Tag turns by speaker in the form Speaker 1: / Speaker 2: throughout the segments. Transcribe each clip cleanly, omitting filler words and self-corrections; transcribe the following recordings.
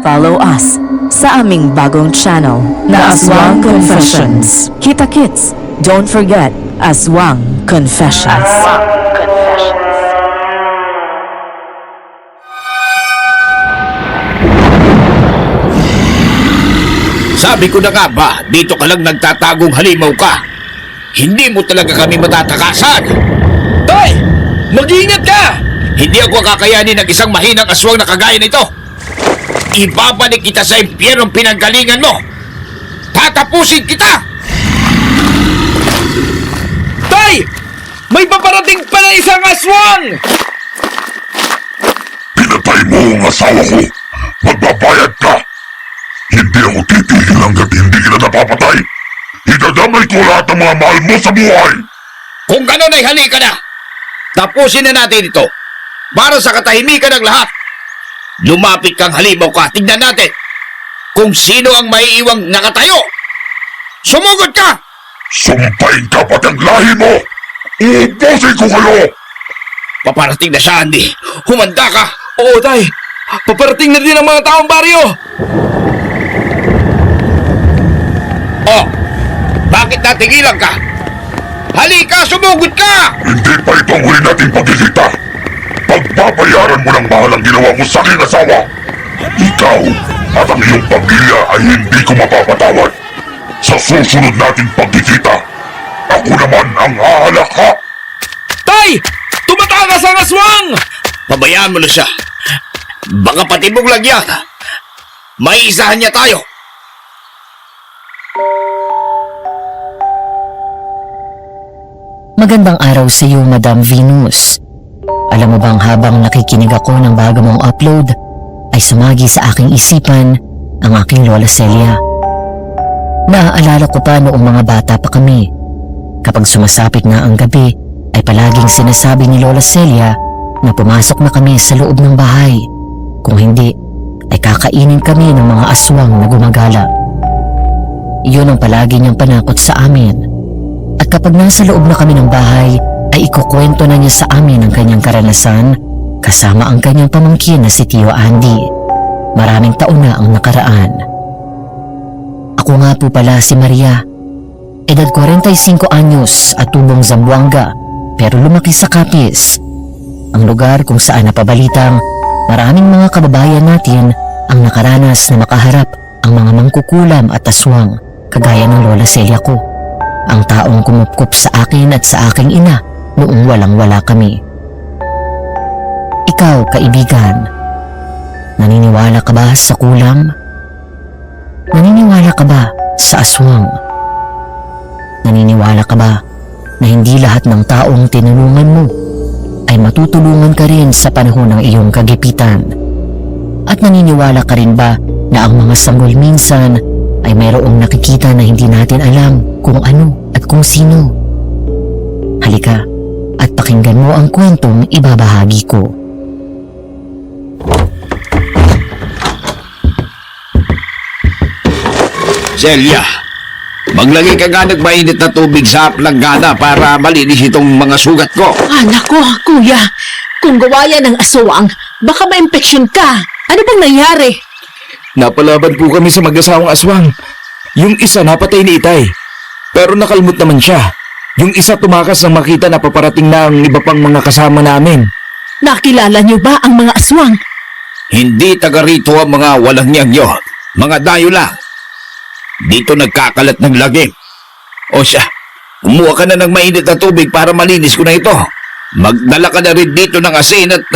Speaker 1: Follow us sa aming bagong channel na Aswang Confessions. Kita-kits, don't forget Aswang Confessions.
Speaker 2: Sabi ko na nga ba, dito ka lang nagtatagong halimaw ka. Hindi mo talaga kami matatakasan. Tay! Mag-iingat ka! Hindi ako kakayanin ng isang mahinang aswang na kagaya nito. Ibabalik kita sa impyerong pinanggalingan mo. Tatapusin kita! Tay! May paparating pa na isang aswang!
Speaker 3: Pinatay mo ang asawa ko. Magbabayad ka. Hindi ako titigil hanggat hindi kita napapatay. Idadamay ko lahat ng mga mahal mo sa buhay.
Speaker 2: Kung gano'n ay halika na. Tapusin na natin ito. Para sa katahimikan ng lahat. Lumapit kang halimaw ka. Tignan natin kung sino ang maiiwang nakatayo. Sumugod ka!
Speaker 3: Sumpain ka pati ang lahi mo. Uubusin ko kayo.
Speaker 2: Paparating na siya, Andy. Humanda ka.
Speaker 4: Oo, tay. Paparating na din ang mga taong baryo.
Speaker 2: Oh, bakit natigilan ka? Halika, sumugod ka!
Speaker 3: Hindi pa ito ang huli nating pagkikita. Pagbabayaran mo ng mahal ang ginawa mo sa aking asawa. Ikaw at ang iyong pamilya ay hindi ko mapapatawad. Sa susunod nating pagkikita, ako naman ang hahalaka.
Speaker 4: Tay! Tumatakas ang aswang!
Speaker 2: Pabayaan mo na siya. Baka patibog lang yan. May isahan niya tayo.
Speaker 5: Magandang araw sa iyo, Madam Venus. Alam mo bang habang nakikinig ako ng bago mong upload, ay sumagi sa aking isipan ang aking Lola Celia. Naaalala ko pa noong mga bata pa kami. Kapag sumasapit na ang gabi, ay palaging sinasabi ni Lola Celia na pumasok na kami sa loob ng bahay. Kung hindi, ay kakainin kami ng mga aswang na gumagala. Iyon ang palagi niyang panakot sa amin. At kapag nasa loob na kami ng bahay, ay ikukwento na niya sa amin ang kanyang karanasan kasama ang kanyang pamangkin na si Tio Andy. Maraming taon na ang nakaraan. Ako nga po pala si Maria. Edad 45 anyos at tubong Zamboanga pero lumaki sa Capiz. Ang lugar kung saan napabalitang maraming mga kababayan natin ang nakaranas na makaharap ang mga mangkukulam at aswang kagaya ng Lola Celia ko. Ang taong kumupkup sa akin at sa aking ina noong walang-wala kami. Ikaw, kaibigan, naniniwala ka ba sa kulam? Naniniwala ka ba sa aswang? Naniniwala ka ba na hindi lahat ng taong tinulungan mo ay matutulungan ka rin sa panahon ng iyong kagipitan? At naniniwala ka rin ba na ang mga sanggol minsan ay mayroong nakikita na hindi natin alam kung ano at kung sino? Halika at pakinggan mo ang kwentong ibabahagi ko.
Speaker 2: Celia, maglagay ka nga ng mainit na tubig sa planggana para malinis itong mga sugat ko.
Speaker 6: Anak ko, kuya, kung gawa yan ng aswang, baka ma-infection ka. Ano bang nangyari?
Speaker 4: Napalaban po kami sa mag-asawang aswang. Yung isa napatay ni Itay. Pero nakalmot naman siya. Yung isa tumakas nang makita na paparating na ang iba pang mga kasama namin.
Speaker 6: Nakilala niyo ba ang mga aswang?
Speaker 2: Hindi taga rito ang mga walang niyang yun. Mga dayo lang. Dito nagkakalat ng lagim. O siya, kumuha ka na ng mainit na tubig para malinis ko na ito. Magdala ka na rin dito ng asin at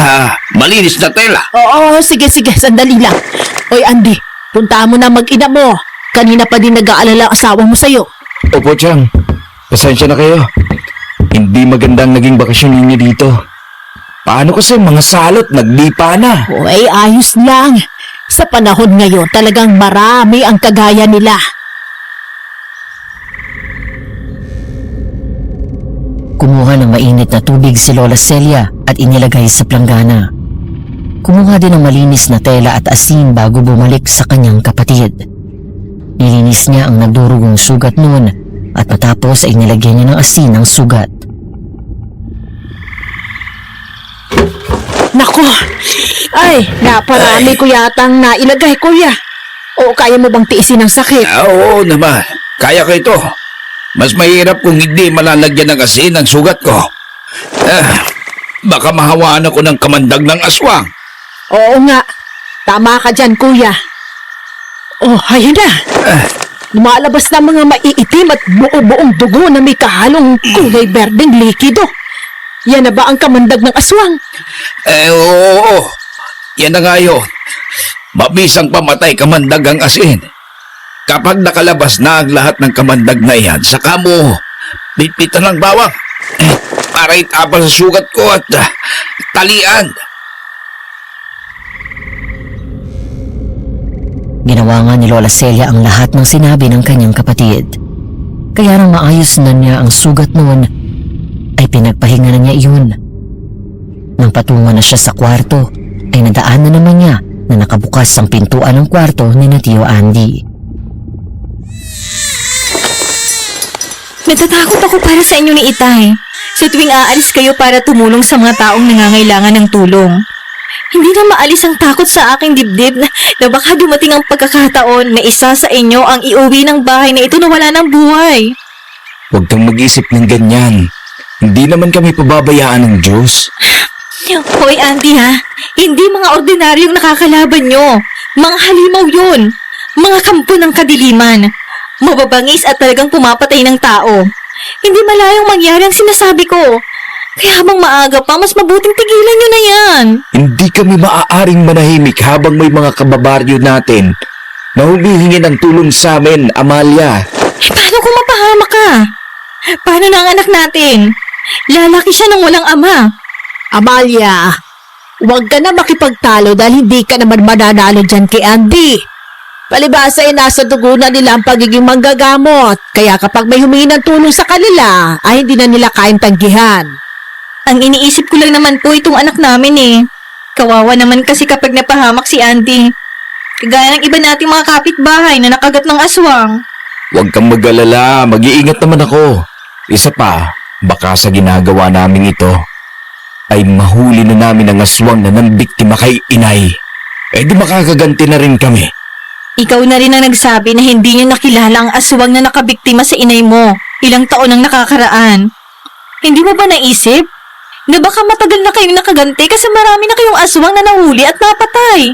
Speaker 2: malinis na tela.
Speaker 6: Oo, sige, sandali lang. Oy, Andy, punta mo na mag-ina mo. Kanina pa din nag-aalala ang asawa mo sa'yo.
Speaker 4: Opo, Chang. Pasensya na kayo. Hindi magandang naging bakasyon ninyo dito. Paano kasi mga salot naglipa na?
Speaker 6: Oy, ayos lang. Sa panahon ngayon, talagang marami ang kagaya nila.
Speaker 5: Kumuha ng mainit na tubig si Lola Celia at inilagay sa planggana. Kumuha din ng malinis na tela at asin bago bumalik sa kanyang kapatid. Nilinis niya ang nagdurugong sugat noon at matapos ay nilagyan niya ng asin ang sugat.
Speaker 6: Naku, Nako. Ay, naparami ko yatang nailagay, kuya. O kaya mo bang tiisin ang sakit?
Speaker 2: Oo naman, kaya ko ito. Mas mahirap kung hindi malalagyan ng asin ang sugat ko. Baka mahawaan ako ng kamandag ng aswang.
Speaker 6: Oo nga. Tama ka dyan, kuya. Oh, ayun na. Lumalabas na mga maiitim at buo-buong dugo na may kahalong kulay berdeng likido. Yan na ba ang kamandag ng aswang?
Speaker 2: Oo. Yan na nga yun. Mabisang pamatay kamandag ang asin. Kapag nakalabas na ang lahat ng kamandag na yan, saka mo pitpitan ng bawang. Para itapal sa sugat ko at talian.
Speaker 5: Ginawa nga ni Lola Celia ang lahat ng sinabi ng kanyang kapatid. Kaya nang maayos na niya ang sugat noon, ay pinagpahinga na niya iyon. Nang patungo na siya sa kwarto, ay nadaan na naman niya na nakabukas ang pintuan ng kwarto ni na Tio Andy.
Speaker 7: Natatakot ako para sa inyo ni Itay. Sa tuwing aalis kayo para tumulong sa mga taong nangangailangan ng tulong. Hindi na maalis ang takot sa aking dibdib na baka dumating ang pagkakataon na isa sa inyo ang iuwi ng bahay na ito na wala ng buhay.
Speaker 4: Huwag kang mag-isip ng ganyan. Hindi naman kami pababayaan ng Diyos.
Speaker 7: Hoy Andy ha, hindi mga ordinaryong nakakalaban nyo. Mga halimaw yun. Mga kampo ng kadiliman. Mababangis at talagang pumapatay ng tao. Hindi malayong mangyari ang sinasabi ko. Kaya habang maaga pa, mas mabuting tigilan nyo na yan.
Speaker 4: Hindi kami maaaring manahimik habang may mga kababaryo natin na humihingi ng tulong sa amin, Amalia.
Speaker 7: Paano kung mapahamak ka? Paano na ang anak natin? Lalaki siya ng walang ama.
Speaker 6: Amalia, huwag ka na makipagtalo dahil hindi ka naman mananalo dyan kay Andy. Palibasa ay nasa dugo na nila ang pagiging manggagamot. Kaya kapag may humingi ng tulong sa kanila, ay hindi na nila kayang tanggihan.
Speaker 7: Ang iniisip ko lang naman po itong anak namin eh. Kawawa naman kasi kapag napahamak si Andy. Kagaya ng iba nating mga kapitbahay na nakagat ng aswang.
Speaker 4: Huwag kang mag-alala, mag-iingat naman ako. Isa pa, baka sa ginagawa namin ito, ay mahuli na namin ang aswang na nambiktima kay inay. Eh di makakaganti na rin kami.
Speaker 7: Ikaw na rin ang nagsabi na hindi niyo nakilala ang aswang na nakabiktima sa inay mo. Ilang taon ang nakakaraan. Hindi mo ba naisip na baka matagal na kayong nakaganti kasi marami na kayong aswang na nahuli at napatay?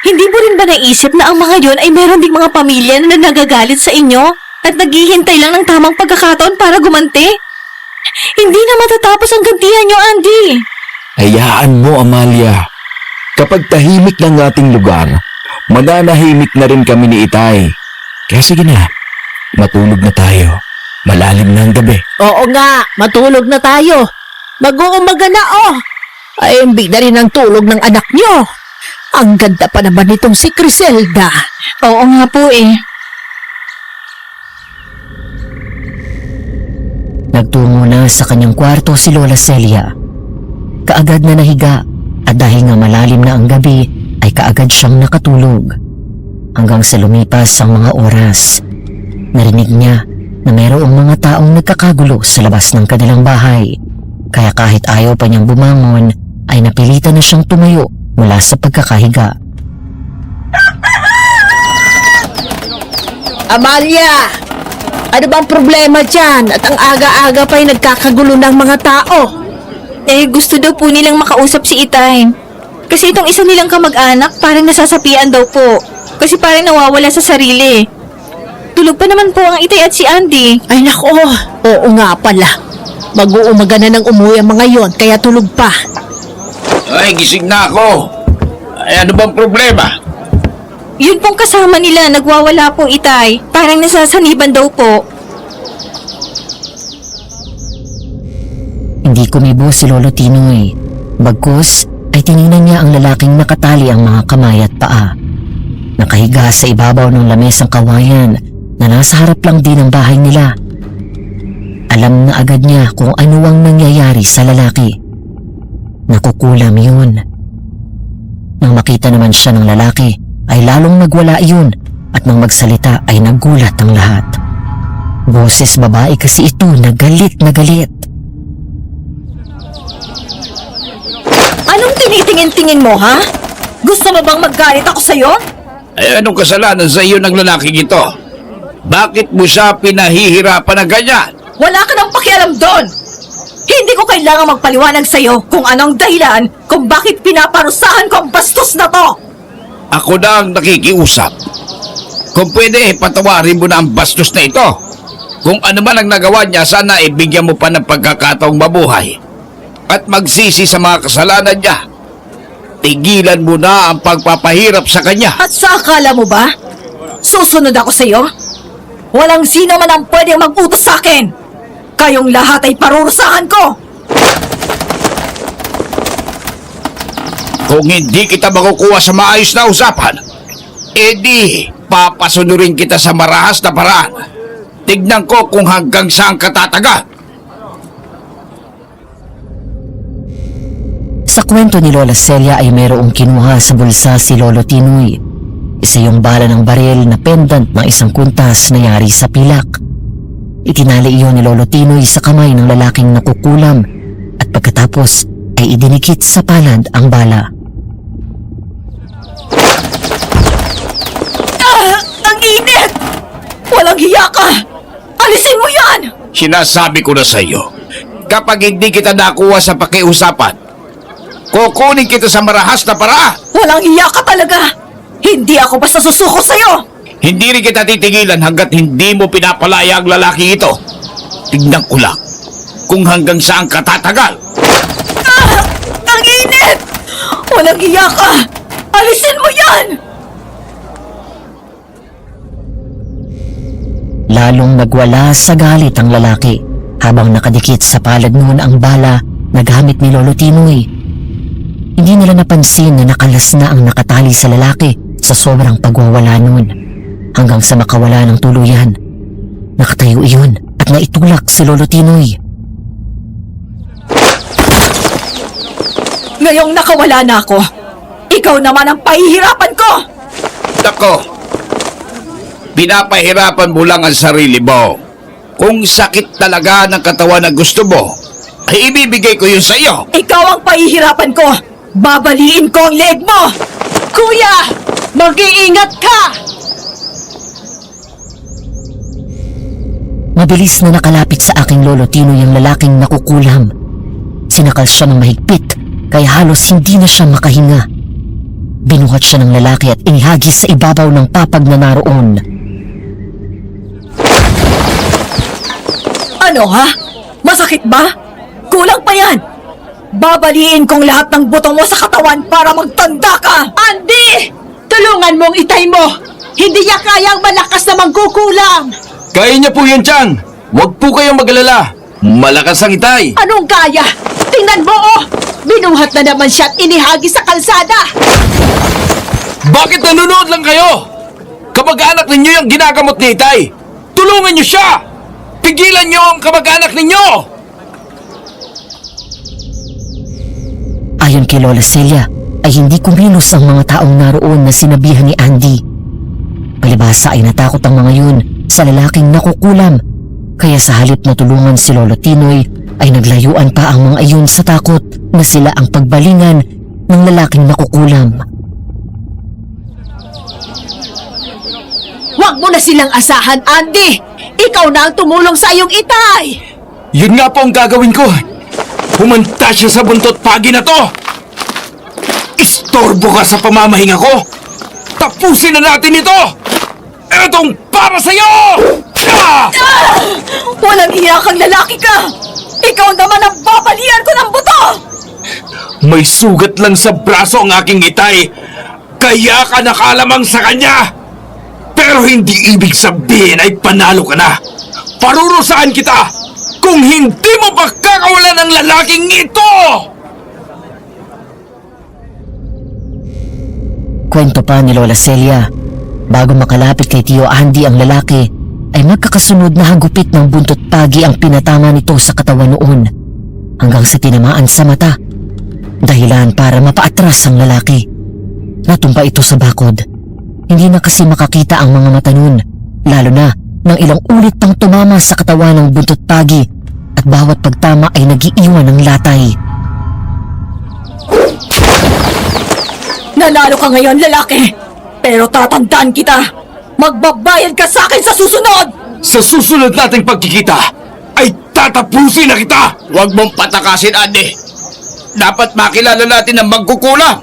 Speaker 7: Hindi mo rin ba naisip na ang mga yon ay meron ding mga pamilya na nagagalit sa inyo at naghihintay lang ng tamang pagkakataon para gumanti? Hindi na matatapos ang gantihan niyo, Andy.
Speaker 4: Hayaan mo, Amalia. Kapag tahimik ng ating lugar, mananahimik na rin kami ni Itay. Kaya sige na, matulog na tayo. Malalim na ang gabi.
Speaker 6: Oo nga, matulog na tayo. Mag-uumaga na Ay, imbig na rin ang tulog ng anak nyo. Ang ganda pa naman nitong si Criselda.
Speaker 7: Oo nga po eh.
Speaker 5: Nagtungo na sa kanyang kwarto si Lola Celia. Kaagad na nahiga at dahil nga malalim na ang gabi ay kaagad siyang nakatulog. Hanggang sa lumipas ang mga oras, narinig niya na mayroong mga taong nagkakagulo sa labas ng kanilang bahay. Kaya kahit ayaw pa niyang bumangon ay napilitan na siyang tumayo mula sa pagkakahiga.
Speaker 6: Amalia! Ano bang problema dyan? At ang aga-aga pa'y nagkakagulo ng mga tao.
Speaker 7: Eh, gusto daw po nilang makausap si Itay. Kasi itong isa nilang kamag-anak parang nasasapian daw po. Kasi parang nawawala sa sarili. Tulog pa naman po ang Itay at si Andy.
Speaker 6: Ay nako, oo nga pala. Mag-uumaga na ng umuwi ang mga yon, kaya tulog pa.
Speaker 2: Ay, gising na ako. Ay, ano bang problema?
Speaker 7: Yun pong kasama nila, nagwawala po Itay. Parang nasasaniban daw po.
Speaker 5: Hindi kumibo si Lolo Tinoy. Bagkus ay tiningnan niya ang lalaking nakatali ang mga kamay at paa. Nakahiga sa ibabaw ng lamesang kawayan na nasa harap lang din ng bahay nila. Alam na agad niya kung ano ang nangyayari sa lalaki. Nakukulam yun. Nang makita naman siya ng lalaki, ay lalong nagwala yun at nang magsalita ay nagulat ang lahat. Boses babae kasi ito na galit na galit.
Speaker 7: Anong Anong tinitingin-tingin mo, ha? Gusto mo bang maggalit ako sa'yo?
Speaker 2: Ay, anong kasalanan sa iyo ng lalaking ito? Bakit mo siya pinahihirapan na ganyan?
Speaker 7: Wala ka nang pakialam doon! Hindi ko kailangang magpaliwanag sa'yo kung anong dahilan kung bakit pinaparusahan ko ang bastos na to!
Speaker 2: Ako na ang nakikiusap. Kung pwede, patawarin mo na ang bastos na ito. Kung ano man ang nagawa niya, sana ibigyan mo pa ng pagkakataong mabuhay. At magsisi sa mga kasalanan niya. Tigilan mo na ang pagpapahirap sa kanya.
Speaker 7: At sa akala mo ba? Susunod ako sa'yo? Walang sino man ang pwedeng mag-utos sa akin! Kayong lahat ay parurusahan ko!
Speaker 2: Kung hindi kita makukuha sa maayos na usapan, edi papasunurin kita sa marahas na paraan. Tignan ko kung hanggang saan ka tatagal.
Speaker 5: Sa kwento ni Lola Celia ay mayroong kinuha sa bulsa si Lolo Tinoy. Isa yung bala ng baril na pendant ng isang kuntas na yari sa pilak. Itinali iyon ni Lolo Tinoy sa kamay ng lalaking nakukulam at pagkatapos ay idinikit sa palad ang bala.
Speaker 7: Ang init! Walang hiya ka! Alisin mo yan!
Speaker 2: Sinasabi ko na sa iyo, kapag hindi kita nakuha sa pakiusapan, kukunin kita sa marahas na paraan.
Speaker 7: Walang hiya ka talaga! Hindi ako basta susuko sa'yo!
Speaker 2: Hindi rin kita titigilan hanggat hindi mo pinapalaya ang lalaki ito. Tignan ko lang kung hanggang saan ka tatagal.
Speaker 7: Ang init! Walang hiya ka! Alisin mo yan!
Speaker 5: Lalong nagwala sa galit ang lalaki habang nakadikit sa palad noon ang bala na gamit ni Lolo Tinoy. Hindi nila napansin na nakalas na ang nakatali sa lalaki sa sobrang pagwawala noon hanggang sa makawala ng tuluyan. Nakatayo iyon at naitulak si Lolo Tinoy.
Speaker 7: Ngayong nakawala na ako, ikaw naman ang pahihirapan ko!
Speaker 2: Nako, pinapahirapan mo lang ang sarili mo. Kung sakit talaga ng katawan na gusto mo, ay ibibigay ko yun sa iyo.
Speaker 7: Ikaw ang pahihirapan ko! Babaliin ko ang leeg mo! Kuya! Mag-iingat ka!
Speaker 5: Mabilis na nakalapit sa aking Lolo Tinoy ang lalaking nakukulam. Sinakal siya ng mahigpit kaya halos hindi na siya makahinga. Binuhat siya ng lalaki at inihagis sa ibabaw ng papag na naroon.
Speaker 7: Ano ha? Masakit ba? Kulang pa yan! Babaliin kong lahat ng buto mo sa katawan para magtanda ka! Andy! Tulungan mong itay mo! Hindi niya kayang malakas na mangkukulam!
Speaker 4: Kaya niya po yan, Chang. Huwag po kayong mag-alala. Malakas ang itay.
Speaker 6: Anong kaya? Tingnan mo oh! Binuhat na naman siya at inihagi sa kalsada!
Speaker 4: Bakit nanonood lang kayo? Kamag-anak ninyo yung ginagamot ni itay. Tulungan niyo siya! Pigilan niyo ang kamag-anak ninyo!
Speaker 5: Ayon kay Lola Celia ay hindi kumilos ang mga taong naroon na sinabihan ni Andy. Palibhasa ay natakot ang mga yun sa lalaking nakukulam, kaya sa halip na tulungan si Lolo Tinoy ay naglayuan pa ang mga iyon sa takot na sila ang pagbalingan ng lalaking nakukulam.
Speaker 6: Huwag mo na silang asahan, Andy! Ikaw na ang tumulong sa iyong itay!
Speaker 4: Yun nga po ang gagawin ko. Humanta siya sa buntot pagi na to. Istorbo ka sa pamamahinga ko. Tapusin na natin ito. Etong para sa'yo! Ah!
Speaker 7: Walang iya kang lalaki ka! Ikaw naman ang babalian ko ng buto!
Speaker 4: May sugat lang sa braso ang aking itay. Kaya ka nakalamang sa kanya. Pero hindi ibig sabihin ay panalo ka na. Parurusahan kita kung hindi mo pagkakawalan ng lalaking ito!
Speaker 5: Kwento pa ni Lola Celia, bago makalapit kay Tio Andy ang lalaki, ay magkakasunod na hagupit ng buntot pagi ang pinatama nito sa katawan noon, hanggang sa tinamaan sa mata. Dahilan para mapaatras ang lalaki. Natumpa ito sa bakod. Hindi na kasi makakita ang mga mata nun, lalo na nang ilang ulit pang tumama sa katawan ng buntot pagi at bawat pagtama ay nagiiwan ng latay.
Speaker 7: Nanalo ka ngayon, lalaki. Pero tatandaan kita. Magbabayad ka sa akin sa susunod!
Speaker 4: Sa susunod nating pagkikita, ay tatapusin na kita!
Speaker 2: Huwag mong patakasin, Andy. Dapat makilala natin ang magkukulang.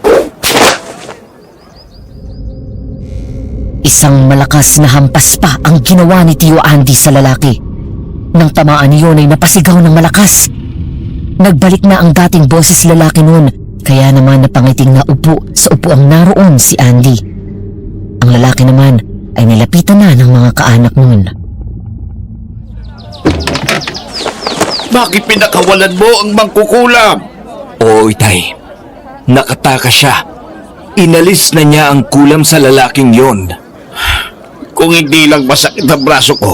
Speaker 5: Isang malakas na hampas pa ang ginawa ni Tio Andy sa lalaki. Nang tamaan niyon ay napasigaw ng malakas. Nagbalik na ang dating boses lalaki noon, kaya naman napangiting na upo sa upuang naroon si Andy. Ang lalaki naman ay nilapitan na ng mga kaanak noon.
Speaker 2: Bakit pinakawalan mo ang mangkukulam?
Speaker 4: Oo, Itay. Nakatakas siya. Inalis na niya ang kulam sa lalaking yon.
Speaker 2: Kung hindi lang masakit ang braso ko,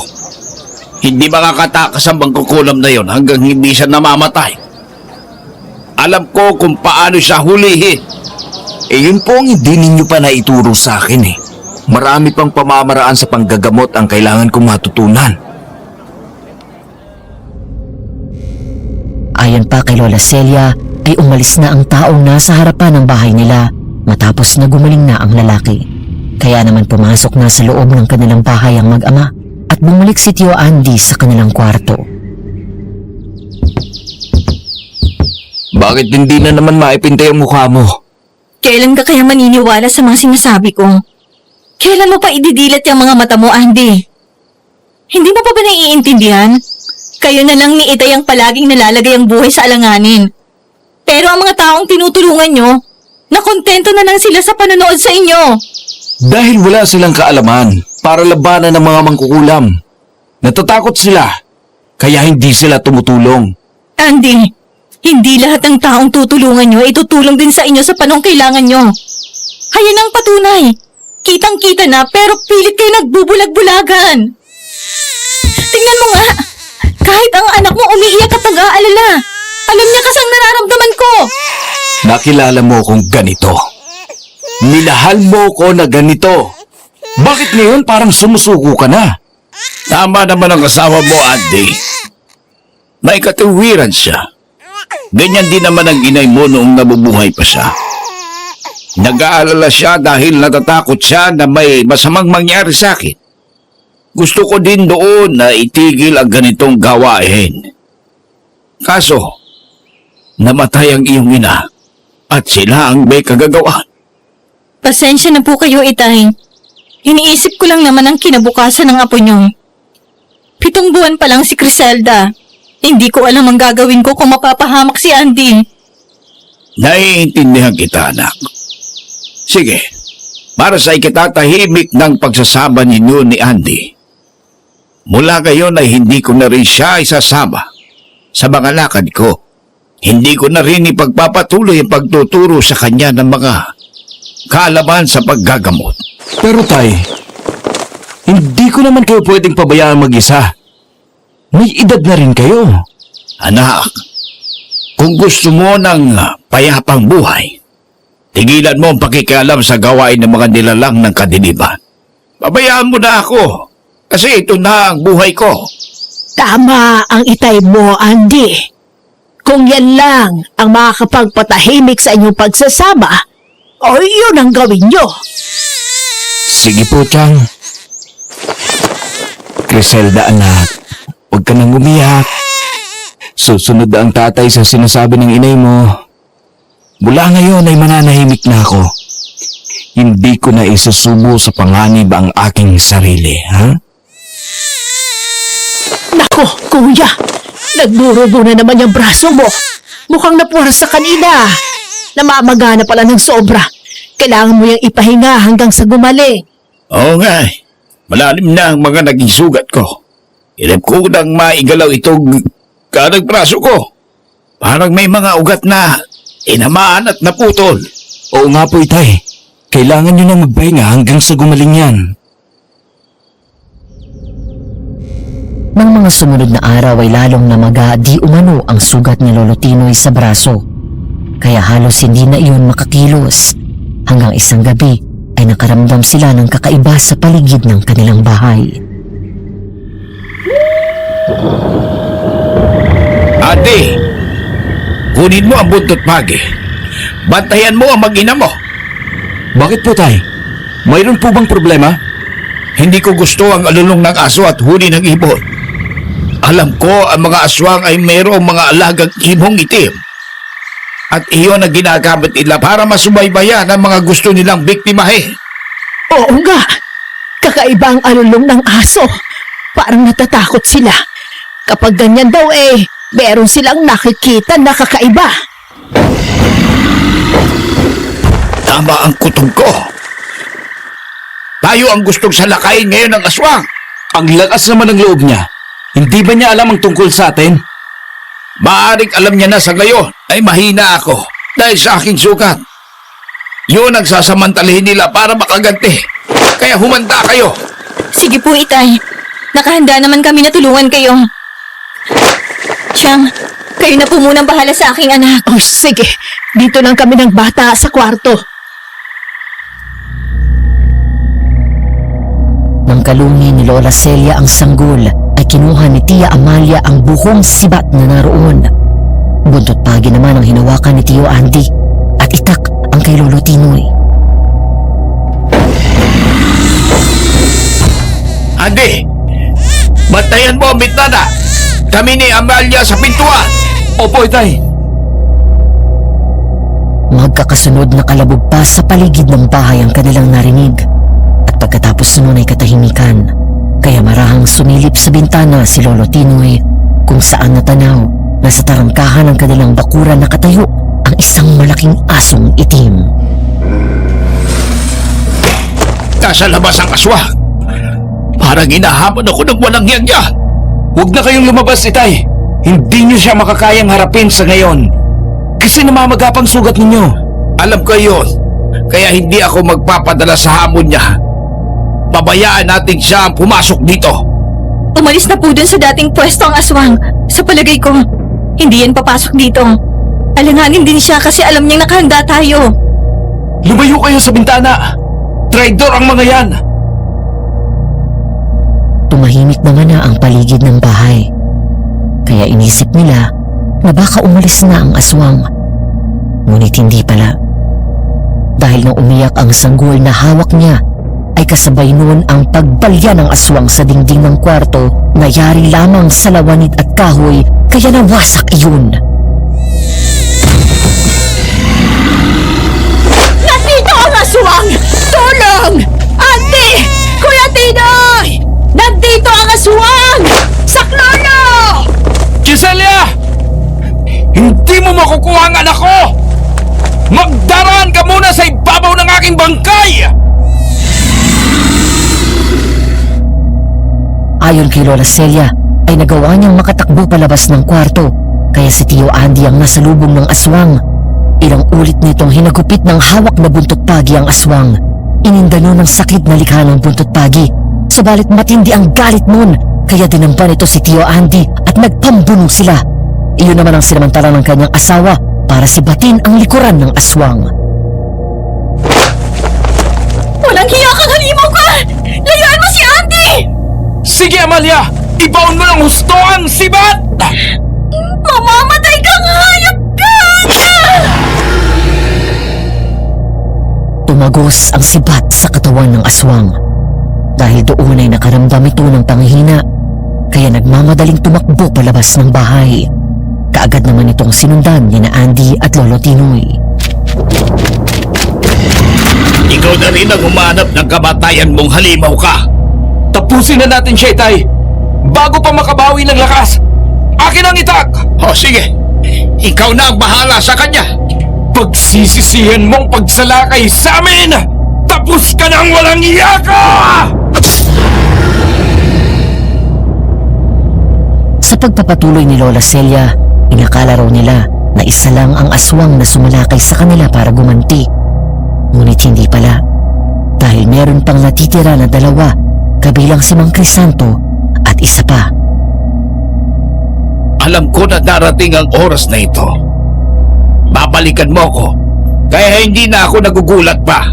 Speaker 2: hindi makakatakas ang mangkukulam na yon hanggang hindi siya namamatay. Alam ko kung paano siya hulihin.
Speaker 4: Yun po ang hindi ninyo pa naituro sa akin eh. Marami pang pamamaraan sa panggagamot ang kailangan kong matutunan.
Speaker 5: Ayon pa kay Lola Celia ay umalis na ang taong nasa harapan ng bahay nila matapos na gumaling na ang lalaki. Kaya naman pumasok na sa loob ng kanilang bahay ang mag-ama at bumalik si Tio Andy sa kanilang kwarto.
Speaker 4: Bakit hindi na naman maipintay ang mukha mo?
Speaker 7: Kailan ka kaya maniniwala sa mga sinasabi ko? Kailan mo pa ididilat yung mga mata mo, Andy? Hindi mo pa ba naiintindihan? Kayo na lang ni Itay ang palaging nalalagay ang buhay sa alanganin. Pero ang mga taong tinutulungan nyo, nakontento na lang sila sa panonood sa inyo.
Speaker 4: Dahil wala silang kaalaman para labanan ng mga mangkukulam. Natatakot sila, kaya hindi sila tumutulong.
Speaker 7: Andy, hindi lahat ng taong tutulungan nyo ay tutulong din sa inyo sa panong kailangan nyo. Hayan ang patunay. Kitang-kita na pero pilit kayo nagbubulag-bulagan. Tingnan mo nga. Kahit ang anak mo umiiyak at nag-aalala. Alam niya kasang nararamdaman ko.
Speaker 4: Nakilala mo akong ganito. Minahal mo ko na ganito. Bakit ngayon parang sumusuko ka na?
Speaker 2: Tama naman ang asawa mo, Andy. May katuwiran siya. Ganyan din naman ang inay mo noong nabubuhay pa siya. Nag-aalala siya dahil natatakot siya na may masamang mangyari sa akin. Gusto ko din doon na itigil ang ganitong gawain. Kaso, namatay ang iyong ina at sila ang may kagagawan.
Speaker 7: Pasensya na po kayo, Itay. Iniisip ko lang naman ang kinabukasan ng apo niyo. 7 buwan pa lang si Criselda. Hindi ko alam ang gagawin ko kung mapapahamak si Andy.
Speaker 2: Naiintindihan kita, anak. Sige, para sa ikitatahimik ng pagsasama ninyo ni Andy. Mula ngayon ay hindi ko na rin siya isasama sa mga lakad ko. Hindi ko na rin ipagpapatuloy ang pagtuturo sa kanya ng mga kaalaman sa paggagamot.
Speaker 4: Pero Tay, hindi ko naman kayo pwedeng pabayaan mag-isa. May edad na rin kayo.
Speaker 2: Anak, kung gusto mo ng payapang buhay, tigilan mo ang pakikialam sa gawain ng mga nilalang ng kadiliman. Pabayaan mo na ako, kasi ito na ang buhay ko.
Speaker 6: Tama ang itay mo, Andy. Kung yan lang ang makakapagpatahimik sa inyong pagsasama, o yun ang gawin nyo.
Speaker 4: Sige po, Chang. Criselda, anak, huwag ka nang umiyak. Susunod ang tatay sa sinasabi ng inay mo. Mula ngayon ay mananahimik na ako. Hindi ko na isusubo sa panganib ang aking sarili, ha?
Speaker 6: Nako, kuya, nagdurugo na naman yung braso mo. Mukhang napuwar sa kanina. Namamagana pala ng sobra. Kailangan mo yung ipahinga hanggang sa gumaling.
Speaker 2: Oo nga, malalim na ang mga naging sugat ko. Hirap ko nang maigalaw itong kanang braso ko. Parang may mga ugat na inamaan at naputol.
Speaker 4: Oo nga po, itay. Kailangan nyo na magpahinga hanggang sa gumaling yan.
Speaker 5: Nang mga sumunod na araw ay lalong namaga di umano ang sugat ni Lolo Tinoy sa braso. Kaya halos hindi na iyon makakilos. Hanggang isang gabi ay nakaramdam sila ng kakaiba sa paligid ng kanilang bahay.
Speaker 2: Ate, kunin mo ang buntot pagi. Bantayan mo ang mag-ina mo.
Speaker 4: Bakit po, Tay? Mayroon po bang problema?
Speaker 2: Hindi ko gusto ang alulong ng aso at huli ng ibon. Alam ko ang mga aswang ay mayroong mga alagang ibong itim. At iyon ang ginagamit nila para masubaybayan ang mga gusto nilang biktimahin.
Speaker 6: Oo nga. Kakaiba ang alulong ng aso. Parang natatakot sila. Kapag ganyan daw meron silang nakikita na kakaiba.
Speaker 2: Tama ang kutob ko. Tayo ang gustong salakayin ngayon ng aswang.
Speaker 4: Ang lakas naman ng loob niya. Hindi ba niya alam ang tungkol sa atin?
Speaker 2: Maaring alam niya na sa ngayon ay mahina ako dahil sa aking sugat. Yun ang sasamantalahin nila para makaganti. Kaya humanda kayo.
Speaker 7: Sige po, Itay. Nakahanda naman kami na tulungan kayo. Siyang, kayo na po munang bahala sa aking anak.
Speaker 6: Oh, sige. Dito lang kami ng bata sa kwarto.
Speaker 5: Nang kalungin ni Lola Celia ang sanggol, ay kinuha ni Tia Amalia ang buhong sibat na naroon. Buntot pagi naman ang hinawakan ni Tio Andy at itak ang kay Lolo Tinoy.
Speaker 2: Andy, bantayan mo ang bitnana. Kami ni Amalia sa pintuan.
Speaker 4: Opo, Itay.
Speaker 5: Magkakasunod na kalabog pa sa paligid ng bahay ang kanilang narinig. At pagkatapos nun ay katahimikan. Kaya marahang sumilip sa bintana si Lolo Tinoy kung saan natanaw na sa tarangkahan ng kanilang bakuran nakatayo ang isang malaking asong itim.
Speaker 2: Nasa labas ang aswang. Parang inahamon ako ng walang yan.
Speaker 4: Huwag na kayong lumabas, Itay. Hindi niyo siya makakayang harapin sa ngayon. Kasi namamagapang sugat ninyo.
Speaker 2: Alam ko yun. Kaya hindi ako magpapadala sa hamon niya. Pabayaan natin siya ang pumasok dito.
Speaker 7: Umalis na po dun sa dating pwesto ang aswang. Sa palagay ko, hindi yan papasok dito. Alanganin din siya kasi alam niyang nakahanda tayo.
Speaker 4: Lumayo kayo sa bintana. Traidor ang mga yan.
Speaker 5: Tumahimik naman na ang paligid ng bahay. Kaya inisip nila na baka umalis na ang aswang. Ngunit hindi pala. Dahil nang umiyak ang sanggol na hawak niya, ay kasabay noon ang pagbalya ng aswang sa dingding ng kwarto na yari lamang sa lawanit at kahoy kaya nawasak iyon.
Speaker 6: Nandito ang aswang! Tulong! Ate! Kuya Tinoy! Nandito ang aswang! Saklolo!
Speaker 4: Gisela! Hindi mo makukuha ang anak ko! Magdaraan ka muna sa ibabaw ng aking bangkay!
Speaker 5: Ayon kay Lola Celia, ay nagawa niyang makatakbo palabas ng kwarto, kaya si Tio Andy ang nasalubong ng aswang. Ilang ulit nitong hinagupit ng hawak na buntot pagi ang aswang. Inindano ng sakit na likha ng buntot pagi. Sabalit matindi ang galit nun, kaya dinampan ito si Tio Andy at nagpambuno sila. Iyon naman ang sinamantala ng kanyang asawa para sibatin ang likuran ng aswang.
Speaker 7: Walang hiya kang halimaw ka! Layuan mo si Andy!
Speaker 4: Sige, Amalia! Ibaon mo ng husto ang sibat!
Speaker 7: Mamamatay kang hayop ka!
Speaker 5: Tumagos ang sibat sa katawan ng aswang. Dahil doon ay nakaramdam ito ng panghihina, kaya nagmamadaling tumakbo palabas ng bahay. Kaagad naman itong sinundan ni na Andy at Lolo Tinoy.
Speaker 2: Ikaw na rin ang humanap ng kamatayan mong halimaw ka.
Speaker 4: Tapusin na natin siya, Itay! Bago pa makabawi ng lakas! Akin ang itak!
Speaker 2: O sige, ikaw na ang bahala sa kanya.
Speaker 4: Pagsisisihan mong pagsalakay sa amin! Tapos ka nang walang iyaka!
Speaker 5: Sa pagpapatuloy ni Lola Celia, inakala raw nila na isa lang ang aswang na sumalakay sa kanila para gumanti. Ngunit hindi pala, dahil meron pang natitira na dalawa, kabilang si Mang Crisanto at isa pa.
Speaker 2: Alam ko na darating ang oras na ito. Babalikan mo ko, kaya hindi na ako nagugulat pa.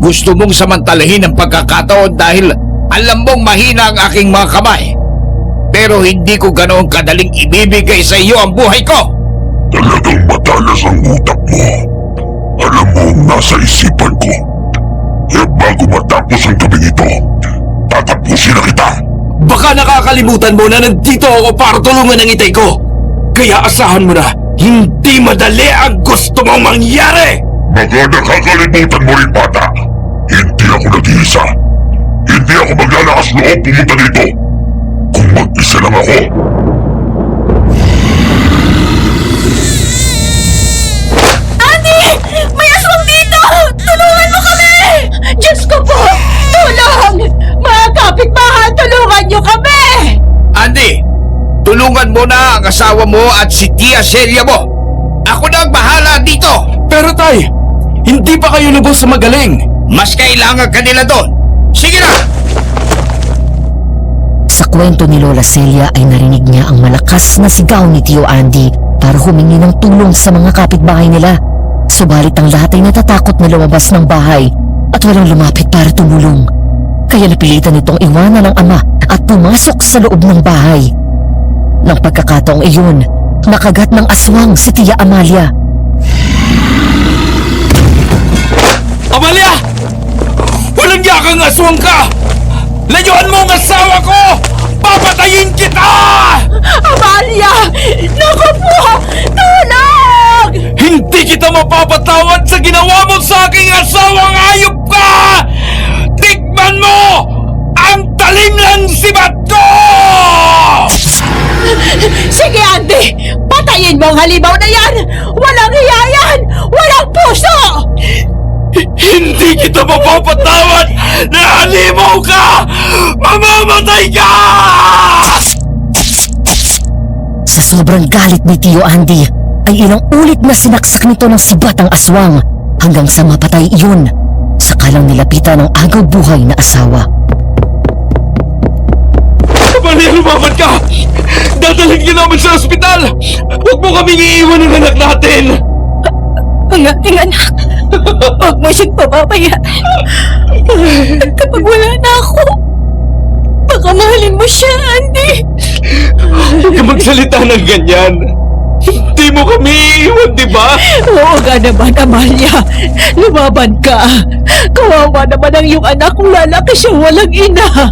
Speaker 2: Gusto mong samantalahin ang pagkakataon dahil alam mong mahina ang aking mga kamay. Pero hindi ko ganoon kadaling ibibigay sa iyo ang buhay ko.
Speaker 3: Talagang matalas ang utak mo. Alam mo ang nasa isipan ko. Kaya bago matapos ang gabing ito, tatapusin na kita.
Speaker 2: Baka nakakalimutan mo na nandito ako para tulungan ang itay ko. Kaya asahan mo na, hindi madali ang gusto mong mangyari!
Speaker 3: Baka nakakalimutan mo rin, bata. Hindi ako nag-iisa. Hindi ako maglalakas loob pumunta dito. Kung mag-isa lang ako.
Speaker 6: May aswang dito! Tulungan mo kami! Diyos ko po! Tulong! Mga kapitbahay, tulungan niyo kami!
Speaker 2: Andy, tulungan mo na ang asawa mo at si Tia Celia mo. Ako na ang bahala dito.
Speaker 4: Pero tay, hindi pa kayo lubos sa magaling.
Speaker 2: Mas kailangan ka nila doon. Sige na!
Speaker 5: Sa kwento ni Lola Celia ay narinig niya ang malakas na sigaw ni Tio Andy para humingi ng tulong sa mga kapitbahay nila. Subalit ang lahat ay natatakot na lumabas ng bahay at walang lumapit para tumulong. Kaya napilitan itong iwanan ng ama at pumasok sa loob ng bahay. Nang pagkakataong iyon, nakagat ng aswang si Tia Amalia.
Speaker 2: Amalia! Walang yakang aswang ka! Layuan mo ang asawa ko! Papatayin kita!
Speaker 6: Amalia! Naku po! Tulong!
Speaker 2: Hindi kita mapapatawad sa ginawa mo sa aking asawang hayop ka! Tikman mo ang talim ng sibat ko!
Speaker 6: Sige, Andy! Patayin mo ang halimaw na yan! Walang hiya yan! Walang puso!
Speaker 2: Hindi kita mapapatawad na halimaw ka! Mamamatay ka!
Speaker 5: Sa sobrang galit ni Tio Andy, ay ilang ulit na sinaksak nito ng sibat ang aswang hanggang sa mapatay iyon. Saka lang nilapitan ng agaw buhay na asawa.
Speaker 2: Amalia, lumaban ka! Dadalhin ka namin sa ospital! Huwag mo kaming iiwan ng anak natin!
Speaker 7: Ang aking anak, huwag mo siyang pababayaan. Kapag wala na ako, baka mahalin mo siya, Andy.
Speaker 2: Huwag ka magsalita ng ganyan! Hindi mo kami iiwan, di ba?
Speaker 6: Oo nga naman, Amalia. Lumaban ka. Kawawa naman ang iyong anak kung lalaki siyang walang ina.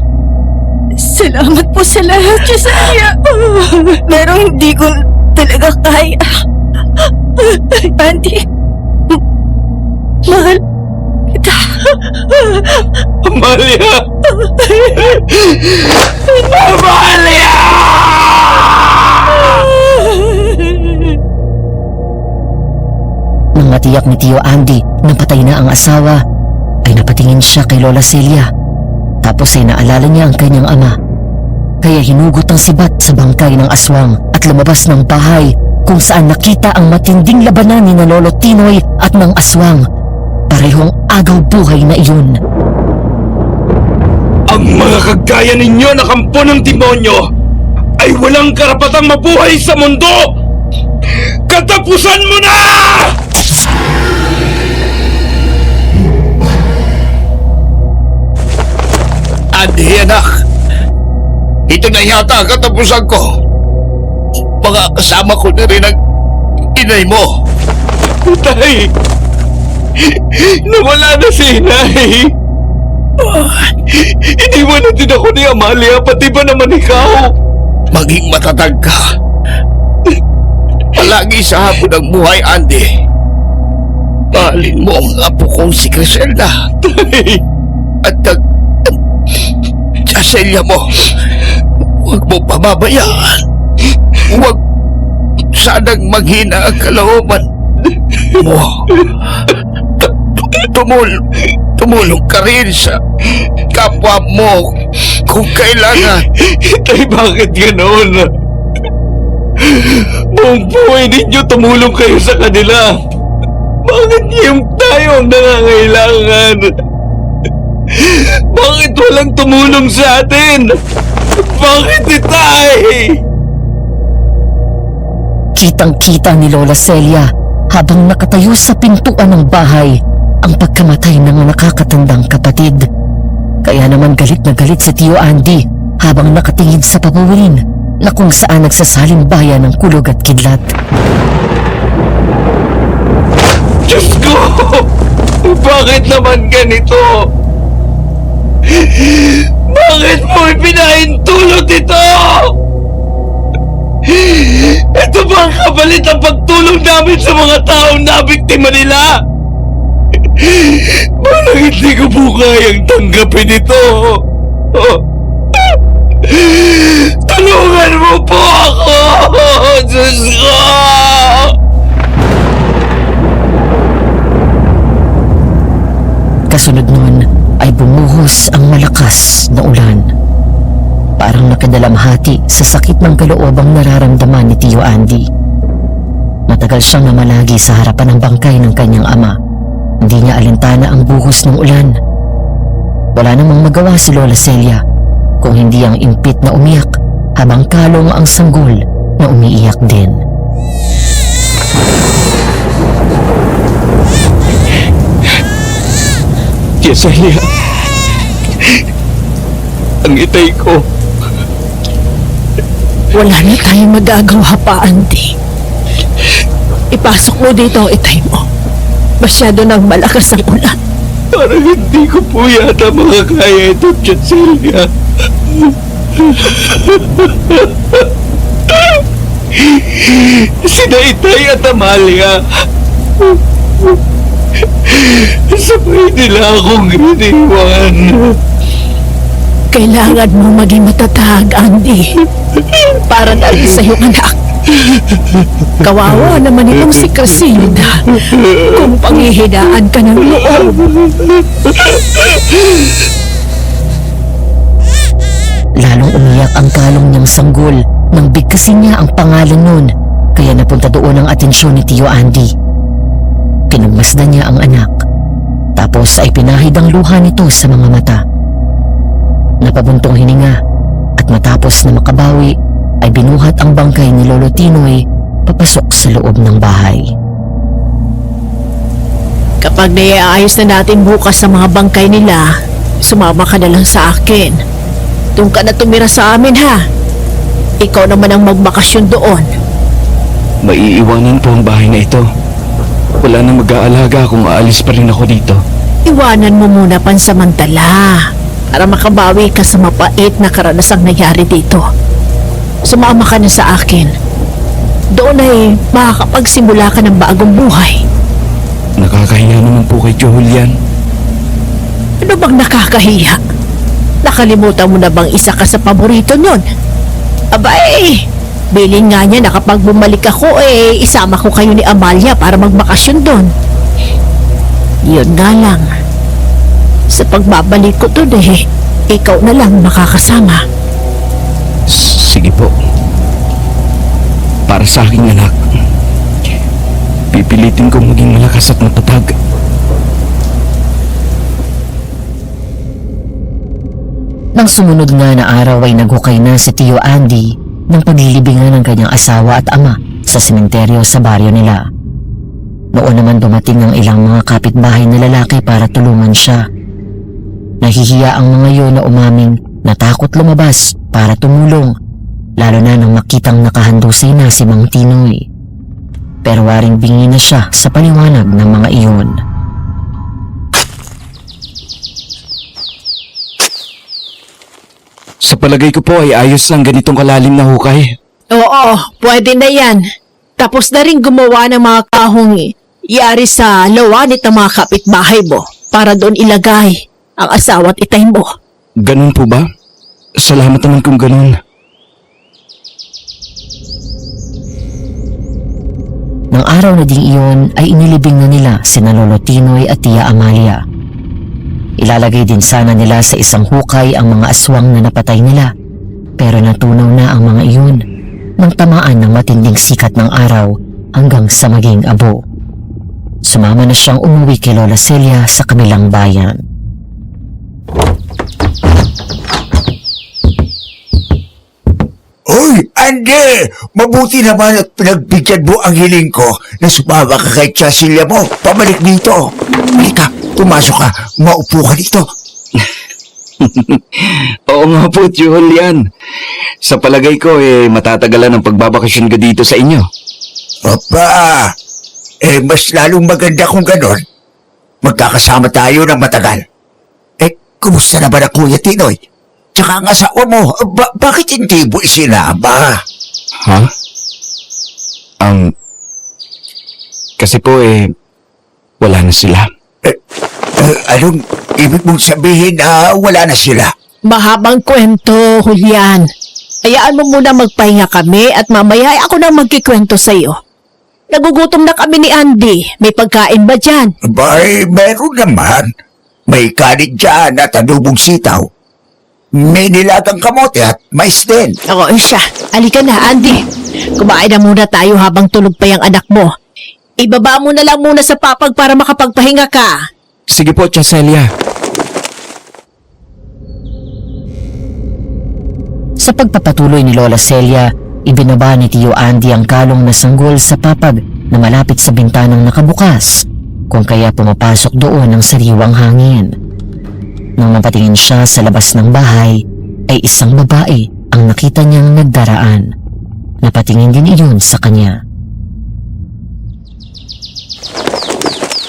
Speaker 7: Salamat po sa lahat, Jesenia. Pero hindi ko talaga kaya. Andy, mahal kita.
Speaker 2: Amalia! Amalia!
Speaker 5: Nang matiyak ni Tio Andy na patay na ang asawa, ay napatingin siya kay Lola Celia. Tapos ay naalala niya ang kanyang ama. Kaya hinugot ang sibat sa bangkay ng aswang at lumabas ng bahay kung saan nakita ang matinding labanan ni na Lolo Tinoy at ng aswang. Parehong agaw buhay na iyon.
Speaker 2: Ang mga kagaya ninyo na kampo ng demonyo ay walang karapatang mabuhay sa mundo! Katapusan mo na! Andy, anak. Ito na yata ang katapusan ko. Mga kasama ko na rin ang inay mo. Tay! Nawala na si inay! Iniwan na din ako ni Amalia, pati ba naman ikaw? Maging matatag ka. Palagi sa hapon ng buhay, Andy. Mahalin mo ang apo kong si Griselda. At Celia mo, huwag mo pababayaan. Huwag sanang maghina ang kalooban mo. Tumulong ka rin sa kapwa mo kung kailangan. Tay, bakit ganoon? Buong buhay ninyo tumulong kayo sa kanila. Bakit yung tayo ang nangangailangan? Bakit walang tumulong sa atin? Bakit ni Tay?
Speaker 5: Kitang-kita ni Lola Celia habang nakatayo sa pintuan ng bahay ang pagkamatay ng nakakatandang kapatid. Kaya naman galit na galit si Tio Andy habang nakatingin sa papawirin na kung saan nagsasaling bayan ng kulog at kidlat.
Speaker 4: Diyos ko! Bakit naman ganito? Bakit mo ipinahintulot ito? Ito ba ang kapalit ang pagtulong namin sa mga taong nabiktima nila? Parang hindi ko po kayang tanggapin ito. Tulungan mo po ako! Diyos ko!
Speaker 5: Kasunod nun ay bumuhos ang malakas na ulan. Parang nakadalamhati sa sakit ng kaloobang nararamdaman ni Tio Andy. Matagal siyang namalagi sa harapan ng bangkay ng kanyang ama. Hindi niya alintana ang buhos ng ulan. Wala namang magawa si Lola Celia kung hindi ang impit na umiyak habang kalong ang sanggol na umiiyak din.
Speaker 4: Tia Celia, ang itay ko.
Speaker 6: Wala na tayong magagawa pa, Andy. Ipasok mo dito ang itay mo. Masyado nang malakas ang ulan.
Speaker 4: Parang hindi ko po yata makakaya ito, Tia Celia. Sina Itay at Amalia. Sabay nila akong iniwan.
Speaker 6: Kailangan mo maging matatag, Andy. Para na rin sa iyong anak. Kawawa naman itong si Casilda kung panghihinaan ka ng loob.
Speaker 5: Lalong umiyak ang kalong niyang sanggol nang bigkasin niya ang pangalan nun, kaya napunta doon ang atensyon ni Tio Andy. Pinagmasdan niya ang anak, tapos ay pinahid ang luha nito sa mga mata. Napabuntong hininga at matapos na makabawi ay binuhat ang bangkay ni Lolo Tinoy papasok sa loob ng bahay.
Speaker 6: Kapag naiaayos na natin bukas sa mga bangkay nila, sumama ka na lang sa akin. Doon ka na tumira sa amin, ha? Ikaw naman ang magbakasyon doon.
Speaker 4: Maiiwanan po ang bahay na ito. Wala na mag-aalaga kung aalis pa rin ako dito.
Speaker 6: Iwanan mo muna pansamantala para makabawi ka sa mapait na karanasang nangyari dito. Sumama ka na sa akin. Doon ay makakapagsimula ka ng bagong buhay.
Speaker 4: Nakakahiya naman po kay Julian.
Speaker 6: Ano bang nakakahiya? Nakalimutan mo na bang isa ka sa paborito nun? Abay, bilin nga niya na kapag bumalik ako isama ko kayo ni Amalia para magbakasyon doon. Yun nga lang. Sa pagbabalik ko doon ikaw na lang makakasama.
Speaker 4: Sige po. Para sa aking anak, pipilitin kong maging malakas at matatag.
Speaker 5: Nang sumunod nga na araw ay naghukay na si Tio Andy ng paglilibingan ng kanyang asawa at ama sa sementeryo sa baryo nila. Noon naman dumating ang ilang mga kapitbahay na lalaki para tulungan siya. Nahihiya ang mga yun na umaming natakot lumabas para tumulong, lalo na nang makitang nakahandusay na si Mang Tinoy. Pero waring bingi na siya sa paliwanag ng mga iyon.
Speaker 4: Sa palagay ko po ay ayos lang ganitong kalalim na hukay.
Speaker 6: Oo, pwede na yan. Tapos na rin gumawa ng mga kahong yari sa lawanit ng mga kapitbahay mo para doon ilagay ang asawa at itay mo.
Speaker 4: Ganun po ba? Salamat naman kung ganun.
Speaker 5: Nang araw na ding iyon ay inilibing na nila sina Lolo Tinoy at Tia Amalia. Ilalagay din sana nila sa isang hukay ang mga aswang na napatay nila, pero natunaw na ang mga iyon nang tamaan ng matinding sikat ng araw hanggang sa maging abo. Sumama na siyang umuwi kay Lola Celia sa kabilang bayan.
Speaker 8: Hoy, Andy! Mabuti naman at pinagbigyan mo ang hiling ko na sumama ka kay Casilya mo. Pabalik dito. Halika, pumasok ka. Maupo ka dito.
Speaker 4: Oo nga po, Julian. Sa palagay ko, matatagalan ang pagbabakasyon ka dito sa inyo.
Speaker 8: Papa, mas lalong maganda kung ganon. Magkakasama tayo ng matagal. Kumusta na ba na Kuya Tinoy? Tsaka ang asawa mo, bakit hindi mo isinama?
Speaker 4: Ha? Kasi po wala na sila.
Speaker 8: Anong ibig mong sabihin na wala na sila?
Speaker 6: Mahabang kwento, Julian. Hayaan mo muna magpahinga kami at mamaya ay ako na magkikwento sa'yo. Nagugutom na kami ni Andy. May pagkain ba dyan?
Speaker 8: Meron naman. May kanin dyan at adobong sitaw. May nilagang kamote at mais din.
Speaker 6: Oo, siya. Halika na, Andy. Kumain na muna tayo habang tulog pa yung anak mo. Ibaba mo na lang muna sa papag para makapagpahinga ka.
Speaker 4: Sige po, Tia Celia.
Speaker 5: Sa pagpapatuloy ni Lola Celia, ibinaba ni Tio Andy ang kalong na sanggol sa papag na malapit sa bintanang nakabukas, kung kaya pumapasok doon ang sariwang hangin. Nang napatingin siya sa labas ng bahay, ay isang babae ang nakita niyang nagdaraan. Napatingin din iyon sa kanya.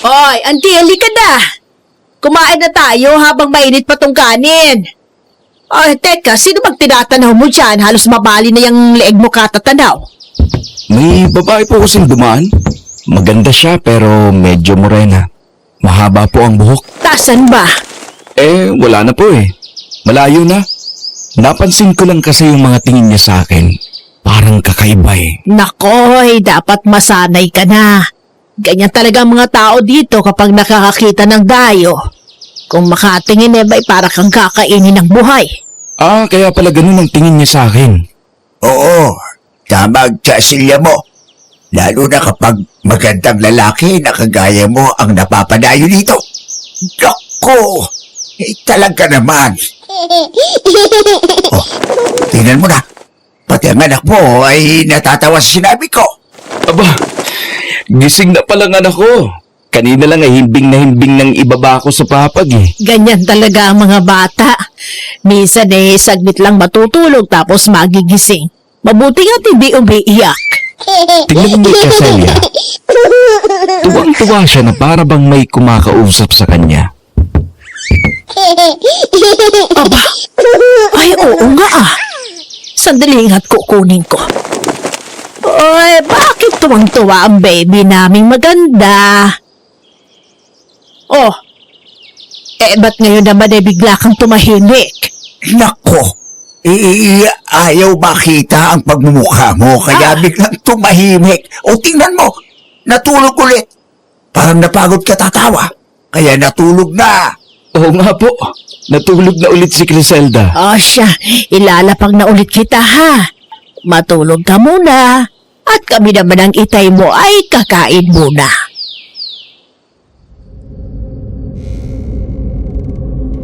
Speaker 6: Hoy, Andy, halika na! Kumain na tayo habang mainit pa tong kanin. Ay, teka, sino bang tinatanaw mo dyan? Halos mabali na yung leeg mo katatanaw.
Speaker 4: May babae po kasing dumaan. Maganda siya pero medyo morena. Mahaba po ang buhok.
Speaker 6: Tasan ba?
Speaker 4: Wala na po Malayo na. Napansin ko lang kasi yung mga tingin niya sa akin. Parang kakaiba
Speaker 6: Nakoy, dapat masanay ka na. Ganyan talaga ang mga tao dito kapag nakakakita ng dayo. Kung makatingin ba'y para kang kakainin ng buhay.
Speaker 4: Kaya pala ganun ang tingin niya sa akin.
Speaker 8: Oo, tama ang Cecilia mo. Lalo na kapag magandang lalaki na kagaya mo ang napapadayo dito. Naku! Talaga naman. Tingnan mo na. Pati ang anak mo ay natatawa sa sinabi ko.
Speaker 4: Aba, gising na pala ang anak ko. Kanina lang ay himbing na himbing nang ibaba ko sa papag
Speaker 6: Ganyan talaga ang mga bata. Minsan saglit lang matutulog tapos magigising. Mabuti nga hindi umiiyak.
Speaker 4: Tingnan mo, Tia Celia. Tuwang-tuwa siya na para bang may kumakausap sa kanya.
Speaker 6: Aba, ay oo nga Sandali nga't kukunin ko. Oy, bakit tuwang-tuwa ang baby naming maganda? Oh, ba't ngayon naman bigla kang tumahimik?
Speaker 8: Nako! Ayaw makita ang pagmumukha mo kaya biglang tumahimik. O tingnan mo, natulog ulit. Parang napagod ka tatawa, kaya natulog na.
Speaker 4: Oo nga po, natulog na ulit si Criselda.
Speaker 6: Siya, ilalapag na ulit kita ha. Matulog ka muna. At kami naman ang itay mo ay kakain muna.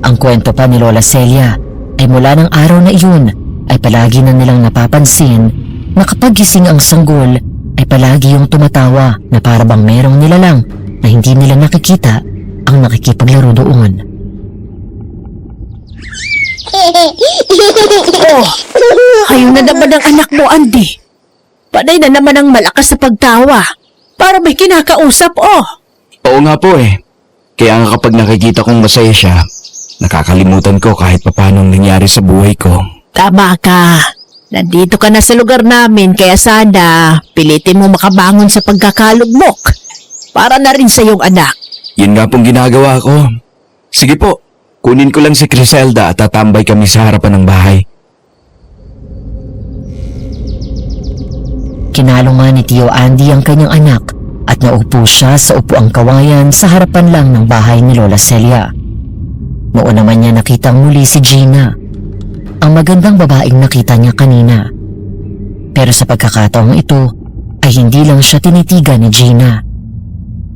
Speaker 5: Ang kwento pa ni Lola Celia ay mula ng araw na iyon ay palagi na nilang napapansin na kapag gising ang sanggol ay palagi yung tumatawa na para bang merong nilalang na hindi nila nakikita ang nakikipaglaro doon.
Speaker 6: Ayun na naman ang anak mo, Andy. Panay na naman ang malakas sa pagtawa. Para may kinakausap,
Speaker 4: Oo nga po Kaya nga kapag nakikita kong masaya siya, nakakalimutan ko kahit papaano nangyari sa buhay ko.
Speaker 6: Tama ka. Nandito ka na sa lugar namin kaya sana pilitin mo makabangon sa pagkakalugmok. Para na rin sa iyong anak.
Speaker 4: Yun nga pong ginagawa ko. Sige po, kunin ko lang si Criselda at tatambay kami sa harapan ng bahay.
Speaker 5: Kinalungan ni Tio Andy ang kanyang anak at naupo siya sa upuang kawayan sa harapan lang ng bahay ni Lola Celia. Noon naman niya nakitang muli si Gina, ang magandang babaeng nakita niya kanina. Pero sa pagkakataong ito ay hindi lang siya tinitigan ni Gina.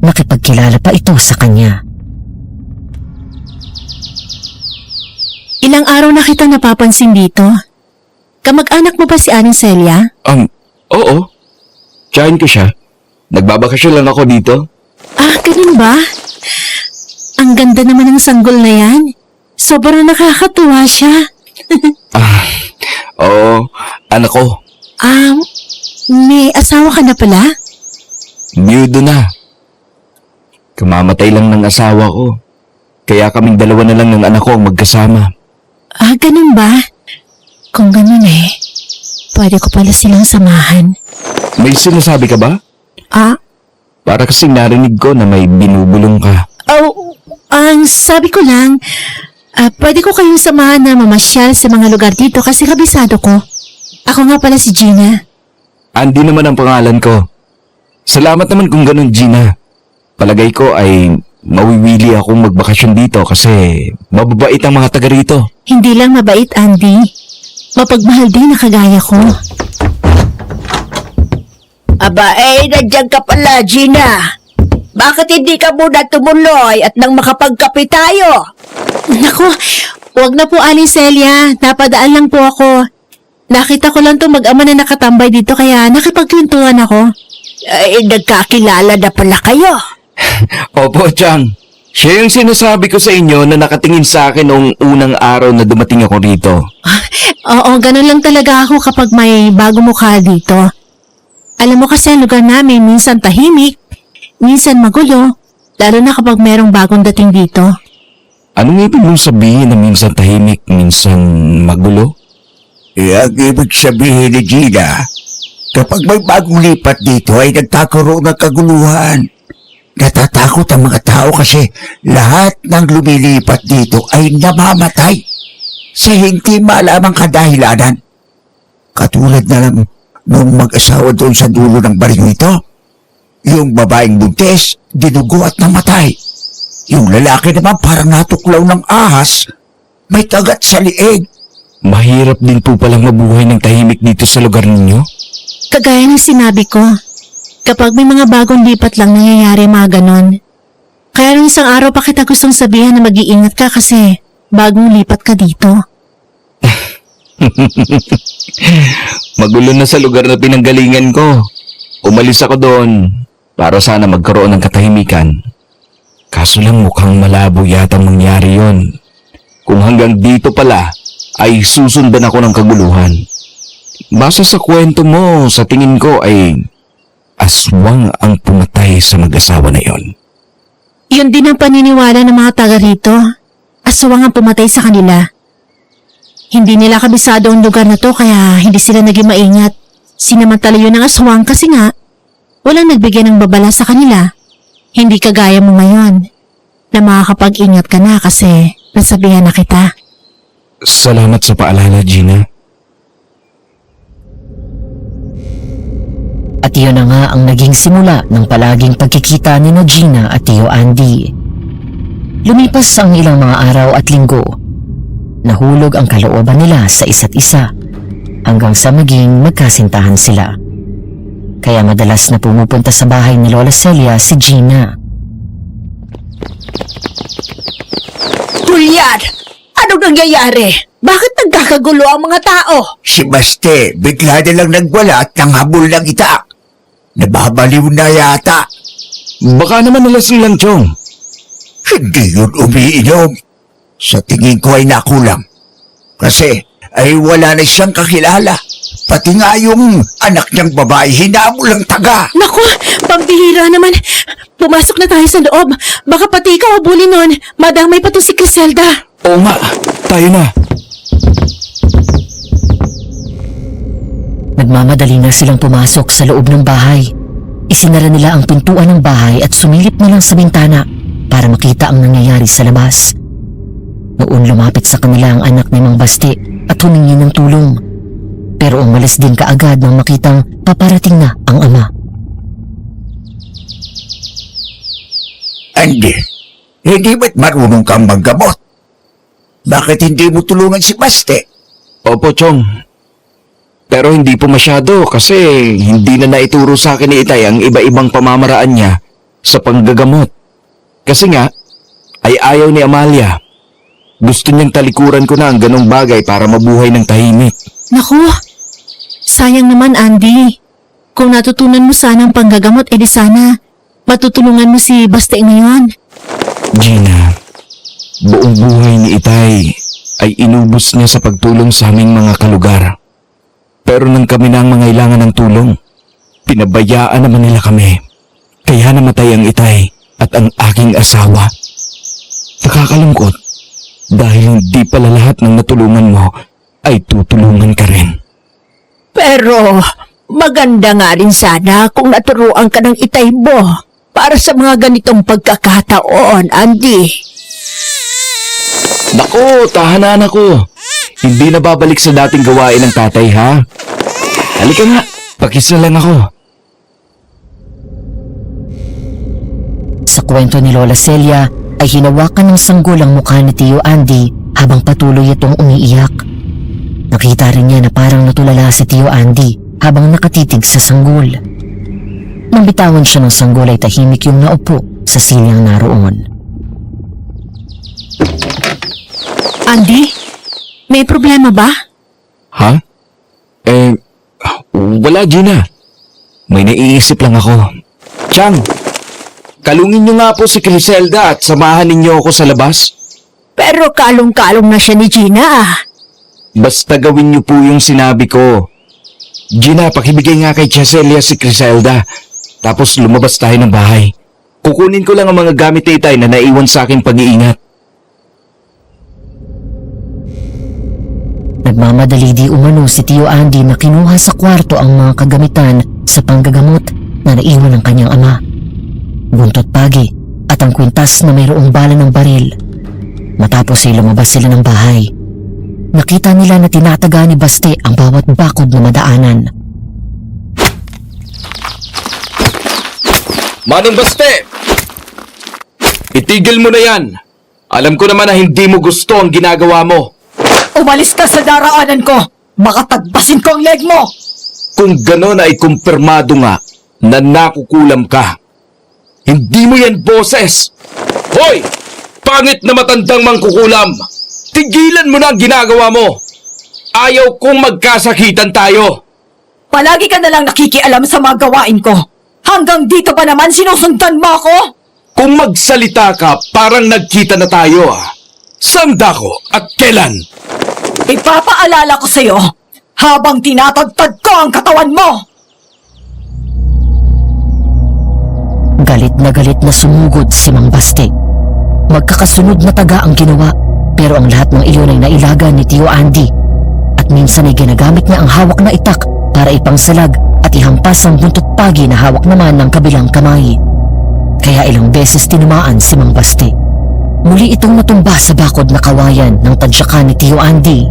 Speaker 5: Nakipagkilala pa ito sa kanya.
Speaker 7: Ilang araw na kitang napapansin dito. Kamag-anak mo ba si Aling Celia?
Speaker 4: Oo. Tsahin ko siya. Nagbabakasyon lang ako dito.
Speaker 7: Ganun ba? Ang ganda naman ng sanggol na yan. Sobrang nakakatuwa siya.
Speaker 4: Oo, anak ko.
Speaker 7: May asawa ka na pala?
Speaker 4: Biyudo na. Kamamatay lang ng asawa ko. Kaya kaming dalawa na lang ng anak ko ang magkasama.
Speaker 6: Ah, ganun ba? Kung ganun pwede ko pala silang samahan.
Speaker 4: May sinasabi ka ba?
Speaker 6: Ah?
Speaker 4: Para kasing narinig ko na may binubulong ka.
Speaker 6: Oh, ang sabi ko lang, pwede ko kayong samahan na mamasyal sa mga lugar dito kasi kabisado ko. Ako nga pala si Gina.
Speaker 4: Andy naman ang pangalan ko. Salamat naman kung ganun, Gina. Palagay ko ay mawiwili akong magbakasyon dito kasi mababait ang mga taga rito.
Speaker 6: Hindi lang mabait, Andy. Mapagmahal din na kagaya ko. Aba, nandiyan ka pala, Gina. Bakit hindi ka muna tumuloy at nang makapagkape tayo? Naku, wag na po, Aling Celia. Napadaan lang po ako. Nakita ko lang itong mag-ama na nakatambay dito kaya nakipagkwentuhan ako. Nagkakilala na pala kayo.
Speaker 4: Opo, Chang. Siya yung sinasabi ko sa inyo na nakatingin sa akin noong unang araw na dumating ako rito.
Speaker 6: Oo, ganun lang talaga ako kapag may bago mukha dito. Alam mo kasi ang lugar namin minsan tahimik, minsan magulo, lalo na kapag merong bagong dating dito.
Speaker 4: Anong ibig mong sabihin na minsan tahimik, minsan magulo?
Speaker 8: Ang ibig sabihin ni Gina, kapag may bagong lipat dito ay nagkakaroon ng kaguluhan. Natatakot ang mga tao kasi lahat ng lumilipat dito ay namamatay sa hindi malamang kadahilanan. Katulad na lang nung mag-asawa doon sa dulo ng baryo ito. Yung babaeng buntis, dinugo at namatay. Yung lalaki naman parang natuklaw ng ahas, may kagat sa liig.
Speaker 4: Mahirap din po palang mabuhay ng tahimik dito sa lugar ninyo?
Speaker 6: Kagaya ng sinabi ko, kapag may mga bagong lipat lang nangyayari mga ganon. Kaya nung isang araw pa kita gustong sabihan na mag-iingat ka kasi bagong lipat ka dito.
Speaker 4: Magulo na sa lugar na pinanggalingan ko. Umalis ako doon para sana magkaroon ng katahimikan. Kaso lang mukhang malabo yata mangyari yon. Kung hanggang dito pala ay susundan ako ng kaguluhan. Base sa kwento mo, sa tingin ko ay aswang ang pumatay sa mag-asawa na yon.
Speaker 6: Yun din ang paniniwala ng mga taga rito. Aswang ang pumatay sa kanila. Hindi nila kabisado ang lugar na to kaya hindi sila naging maingat. Sinamantala yun ng aswang kasi nga walang nagbigay ng babala sa kanila. Hindi kagaya mo ngayon na makakapag-ingat ka na kasi nasabihan na kita.
Speaker 4: Salamat sa paalala, Gina.
Speaker 5: At iyon na nga ang naging simula ng palaging pagkikita ni Gina at Tio Andy. Lumipas ang ilang mga araw at linggo. Nahulog ang kalooban nila sa isa't isa hanggang sa maging magkasintahan sila. Kaya madalas na pumupunta sa bahay ni Lola Celia si Gina.
Speaker 6: Julian! Anong nangyayari? Bakit nagkakagulo ang mga tao?
Speaker 8: Si Baste, bigla na lang nagwala at nanghabol ng itak. Nababaliw na yata.
Speaker 4: Baka naman nalasing lang, Chong.
Speaker 8: Hindi yun umiinom. Sa tingin ko ay nakulang. Kasi ay wala na siyang kakilala. Pati nga yung anak niyang babae hinabol ang taga.
Speaker 6: Naku, pambihira naman. Pumasok na tayo sa loob. Baka pati ikaw habulin nun. Madamay pa to si Criselda.
Speaker 4: Oo nga, tayo na.
Speaker 5: Nagmamadali na silang pumasok sa loob ng bahay. Isinara nila ang pintuan ng bahay at sumilip na lang sa bintana para makita ang nangyayari sa labas. Noon lumapit sa kanila ang anak ni Mang Basti at humingi ng tulong. Pero umalis din kaagad nang makitang paparating na ang ama.
Speaker 8: Andy, hindi ba't marunong kang manggamot? Bakit hindi mo tulungan si Baste?
Speaker 4: Opo, Chong. Pero hindi po masyado kasi hindi na naituro sa akin ni Itay ang iba-ibang pamamaraan niya sa panggagamot. Kasi nga, ay ayaw ni Amalia. Gusto niyang talikuran ko na ang ganong bagay para mabuhay ng tahimik.
Speaker 6: Naku, sayang naman Andy. Kung natutunan mo sana ang panggagamot, edi sana matutulungan mo si Baste ngayon.
Speaker 4: Gina, buong buhay ni Itay ay inubos niya sa pagtulong sa aming mga kalugar. Pero nang kami na ang mangailangan ng tulong, pinabayaan naman nila kami. Kaya namatay ang Itay at ang aking asawa. Nakakalungkot dahil hindi pala lahat ng natulungan mo ay tutulungan ka rin.
Speaker 6: Pero maganda nga rin sana kung naturuan ka ng itay mo para sa mga ganitong pagkakataon, Andy.
Speaker 4: Nako, tahanan ako. Hindi na babalik sa dating gawain ng tatay, ha? Halika nga, pakis na lang ako.
Speaker 5: Sa kwento ni Lola Celia ay hinawakan ng sanggol ang mukha ni Tio Andy habang patuloy itong umiiyak. Nakita rin niya na parang natulala si Tio Andy habang nakatitig sa sanggol. Nang bitawan siya ng sanggol ay tahimik yung naupo sa silyang naroon.
Speaker 6: Andy, may problema ba?
Speaker 4: Ha? Wala, Gina. May naiisip lang ako. Chang, kalungin niyo nga po si Criselda at samahan ninyo ako sa labas.
Speaker 6: Pero kalong-kalong na siya ni Gina.
Speaker 4: Basta gawin niyo po yung sinabi ko. Gina, pakibigay nga kay Cheselia si Criselda. Tapos lumabas tayo ng bahay. Kukunin ko lang ang mga gamit ni Itay na naiwan sa aking pag-iingat.
Speaker 5: Nagmamadali di umano si Tio Andy na kinuha sa kwarto ang mga kagamitan sa panggagamot na naiwan ng kanyang ama. Buntot pagi at ang kwintas na mayroong bala ng baril. Matapos ay lumabas sila ng bahay. Nakita nila na tinataga ni Baste ang bawat bakod na madaanan.
Speaker 4: Manong Baste! Itigil mo na yan! Alam ko naman na hindi mo gusto ang ginagawa mo.
Speaker 6: Umalis ka sa daraanan ko! Makatagbasin ko ang leg mo!
Speaker 4: Kung gano'n ay kumpirmado nga na nakukulam ka. Hindi mo yan boses! Hoy! Pangit na matandang mangkukulam! Tigilan mo na ang ginagawa mo! Ayaw kong magkasakitan tayo!
Speaker 6: Palagi ka nalang nakikialam sa mga gawain ko. Hanggang dito ba naman sinusundan mo ako?
Speaker 4: Kung magsalita ka, parang nagkita na tayo ah. Saan dako at kailan?
Speaker 6: Ipapaalala ko sa'yo habang tinatagtad ko ang katawan mo!
Speaker 5: Galit na sumugod si Mang Baste. Magkakasunod na taga ang ginawa pero ang lahat ng iyon ay nailaga ni Tio Andy at minsan ay ginagamit niya ang hawak na itak para ipangsalag at ihampas ang buntot pagi na hawak naman ng kabilang kamay. Kaya ilang beses tinamaan si Mang Baste. Muli itong natumba sa bakod na kawayan ng tadsyakan ni Tio Andy.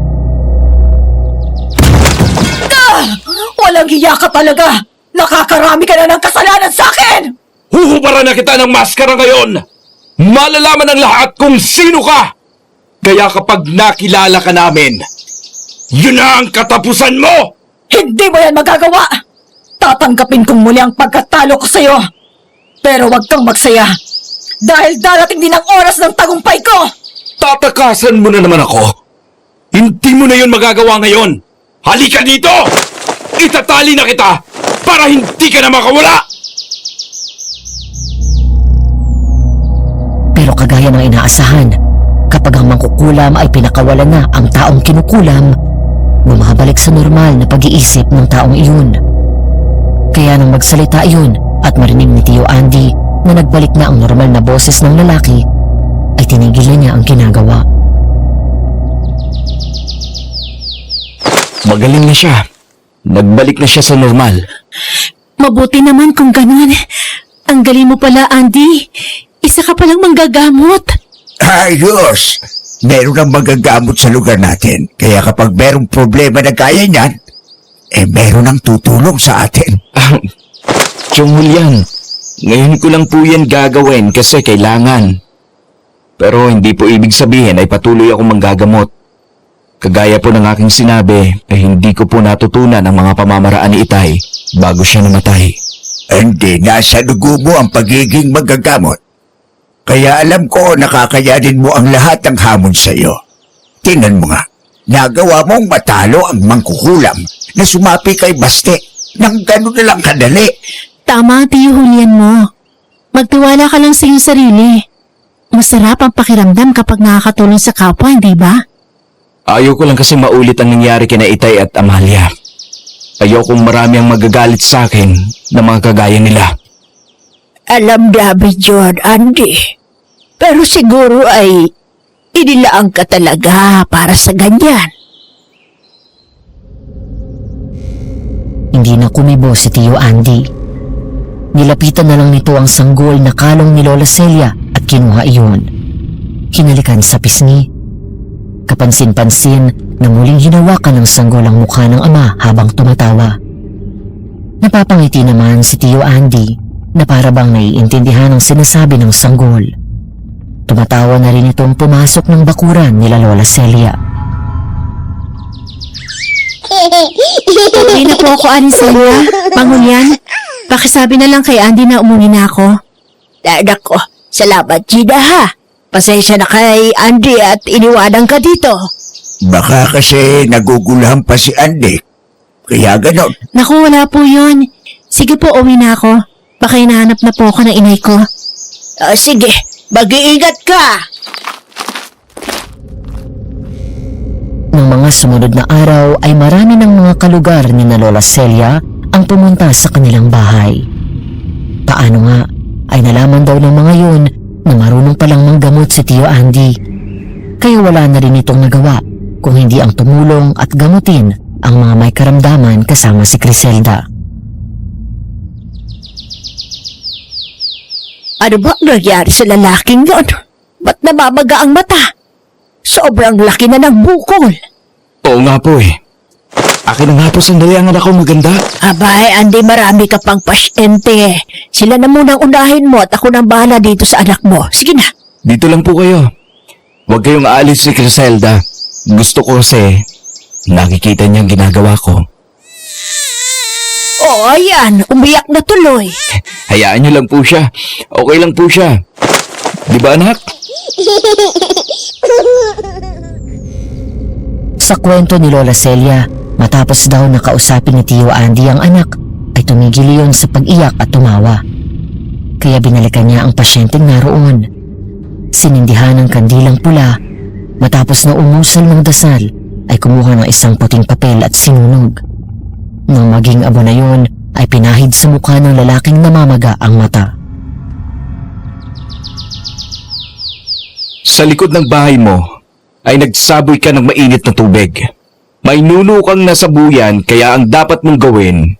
Speaker 6: Walang hiya ka talaga! Nakakarami ka na ng kasalanan sa akin!
Speaker 4: Huhubaran na kita ng maskara ngayon! Malalaman ng lahat kung sino ka! Kaya kapag nakilala ka namin, yun na ang katapusan mo!
Speaker 6: Hindi mo yan magagawa! Tatanggapin kong muli ang pagkatalo ko sa'yo! Pero wag kang magsaya! Dahil darating din ang oras ng tagumpay ko!
Speaker 4: Tatakasan mo na naman ako! Hindi mo na yun magagawa ngayon! Halika dito! Itatali na kita para hindi ka na makawala!
Speaker 5: Pero kagaya ng inaasahan, kapag ang mangkukulam ay pinakawalan na ang taong kinukulam, bumabalik sa normal na pag-iisip ng taong iyon. Kaya nang magsalita iyon at marinig ni Tio Andy na nagbalik na ang normal na boses ng lalaki, ay tinigilan niya ang ginagawa.
Speaker 4: Magaling na siya. Nagbalik na siya sa normal.
Speaker 6: Mabuti naman kung ganun. Ang galing mo pala, Andy. Isa ka palang manggagamot.
Speaker 8: Ayos! Meron ang magagamot sa lugar natin. Kaya kapag merong problema na gaya niyan, meron ang tutulong sa atin.
Speaker 4: Chong Julian, ngayon ko lang po yan gagawin kasi kailangan. Pero hindi po ibig sabihin ay patuloy akong manggagamot. Kagaya po ng aking sinabi, hindi ko po natutunan ang mga pamamaraan ni Itay bago siya namatay.
Speaker 8: Hindi, nasa dugo mo ang pagiging magagamot. Kaya alam ko nakakayanin mo ang lahat ng hamon sa iyo. Tingnan mo nga, nagawa mong matalo ang mangkukulam na sumapi kay Baste nang gano'n na lang kadali.
Speaker 6: Tama, Tio Julian mo. Magtiwala ka lang sa iyong sarili. Masarap ang pakiramdam kapag nakakatulong sa kapwa, hindi ba?
Speaker 4: Ayaw ko lang kasi maulit ang nangyari kina Itay at Amalia. Ayaw kong marami ang magagalit sa akin na mga kagaya nila.
Speaker 6: Alam namin yun, Andy. Pero siguro ay inilaan ka talaga para sa ganyan.
Speaker 5: Hindi na kumibo si Tio Andy. Nilapitan na lang nito ang sanggol na kalong ni Lola Celia at kinuha iyon. Hinalikan sa pisngi. Kapansin-pansin na muling hinawakan ng sanggol ang mukha ng ama habang tumatawa. Napapangiti naman si Tio Andy na para bang naiintindihan ang sinasabi ng sanggol. Tumatawa na rin itong pumasok ng bakuran nila Lola Celia.
Speaker 6: Uwi na po ako, Celia. Pangunyan, pakisabi na lang kay Andy na umuwi na ako. Nako, salamat Gina ha. Pasensya na kay Andy at iniwanan ka dito.
Speaker 8: Baka kasi nagugulahan pa si Andy. Kaya ganon.
Speaker 6: Naku, wala po yun. Sige po, uwi na ako. Baka hinahanap na po ako ng inay ko. Sige, mag-iingat ka!
Speaker 5: Noong mga sumunod na araw ay marami ng mga kalugar ni na Lola Celia ang pumunta sa kanilang bahay. Paano nga ay nalaman daw ng mga yun na marunong palang manggamot si Tio Andy. Kaya wala na rin itong nagawa kung hindi ang tumulong at gamutin ang mga may karamdaman kasama si Criselda.
Speaker 6: Ano ba ang nangyari sa lalaking yon? Ba't namamaga ang mata? Sobrang laki na ng bukol.
Speaker 4: Oo nga po eh. Akin na nga po sandali ang anak ko maganda.
Speaker 6: Abay, Andy, marami ka pang pasyente. Sila na munang unahin mo at ako nang bahala dito sa anak mo. Sige na.
Speaker 4: Dito lang po kayo. Huwag kayong aalis si Criselda. Gusto ko kasi nakikita niyang ginagawa ko.
Speaker 6: Oo, ayan. Umiyak na tuloy.
Speaker 4: Hayaan niyo lang po siya. Okay lang po siya. Di ba anak?
Speaker 5: Sa kwento ni Lola Celia, matapos daw nakausapin ni Tio Andy ang anak, ay tumigil iyon sa pag-iyak at tumawa. Kaya binalikan niya ang pasyenteng naroon. Sinindihan ng kandilang pula, matapos na umusal ng dasal, ay kumuha ng isang puting papel at sinunog. Nang maging abo na yun, ay pinahid sa mukha ng lalaking namamaga ang mata.
Speaker 4: Sa likod ng bahay mo, ay nagsaboy ka ng mainit na tubig. May nuno kang nasabuyan kaya ang dapat mong gawin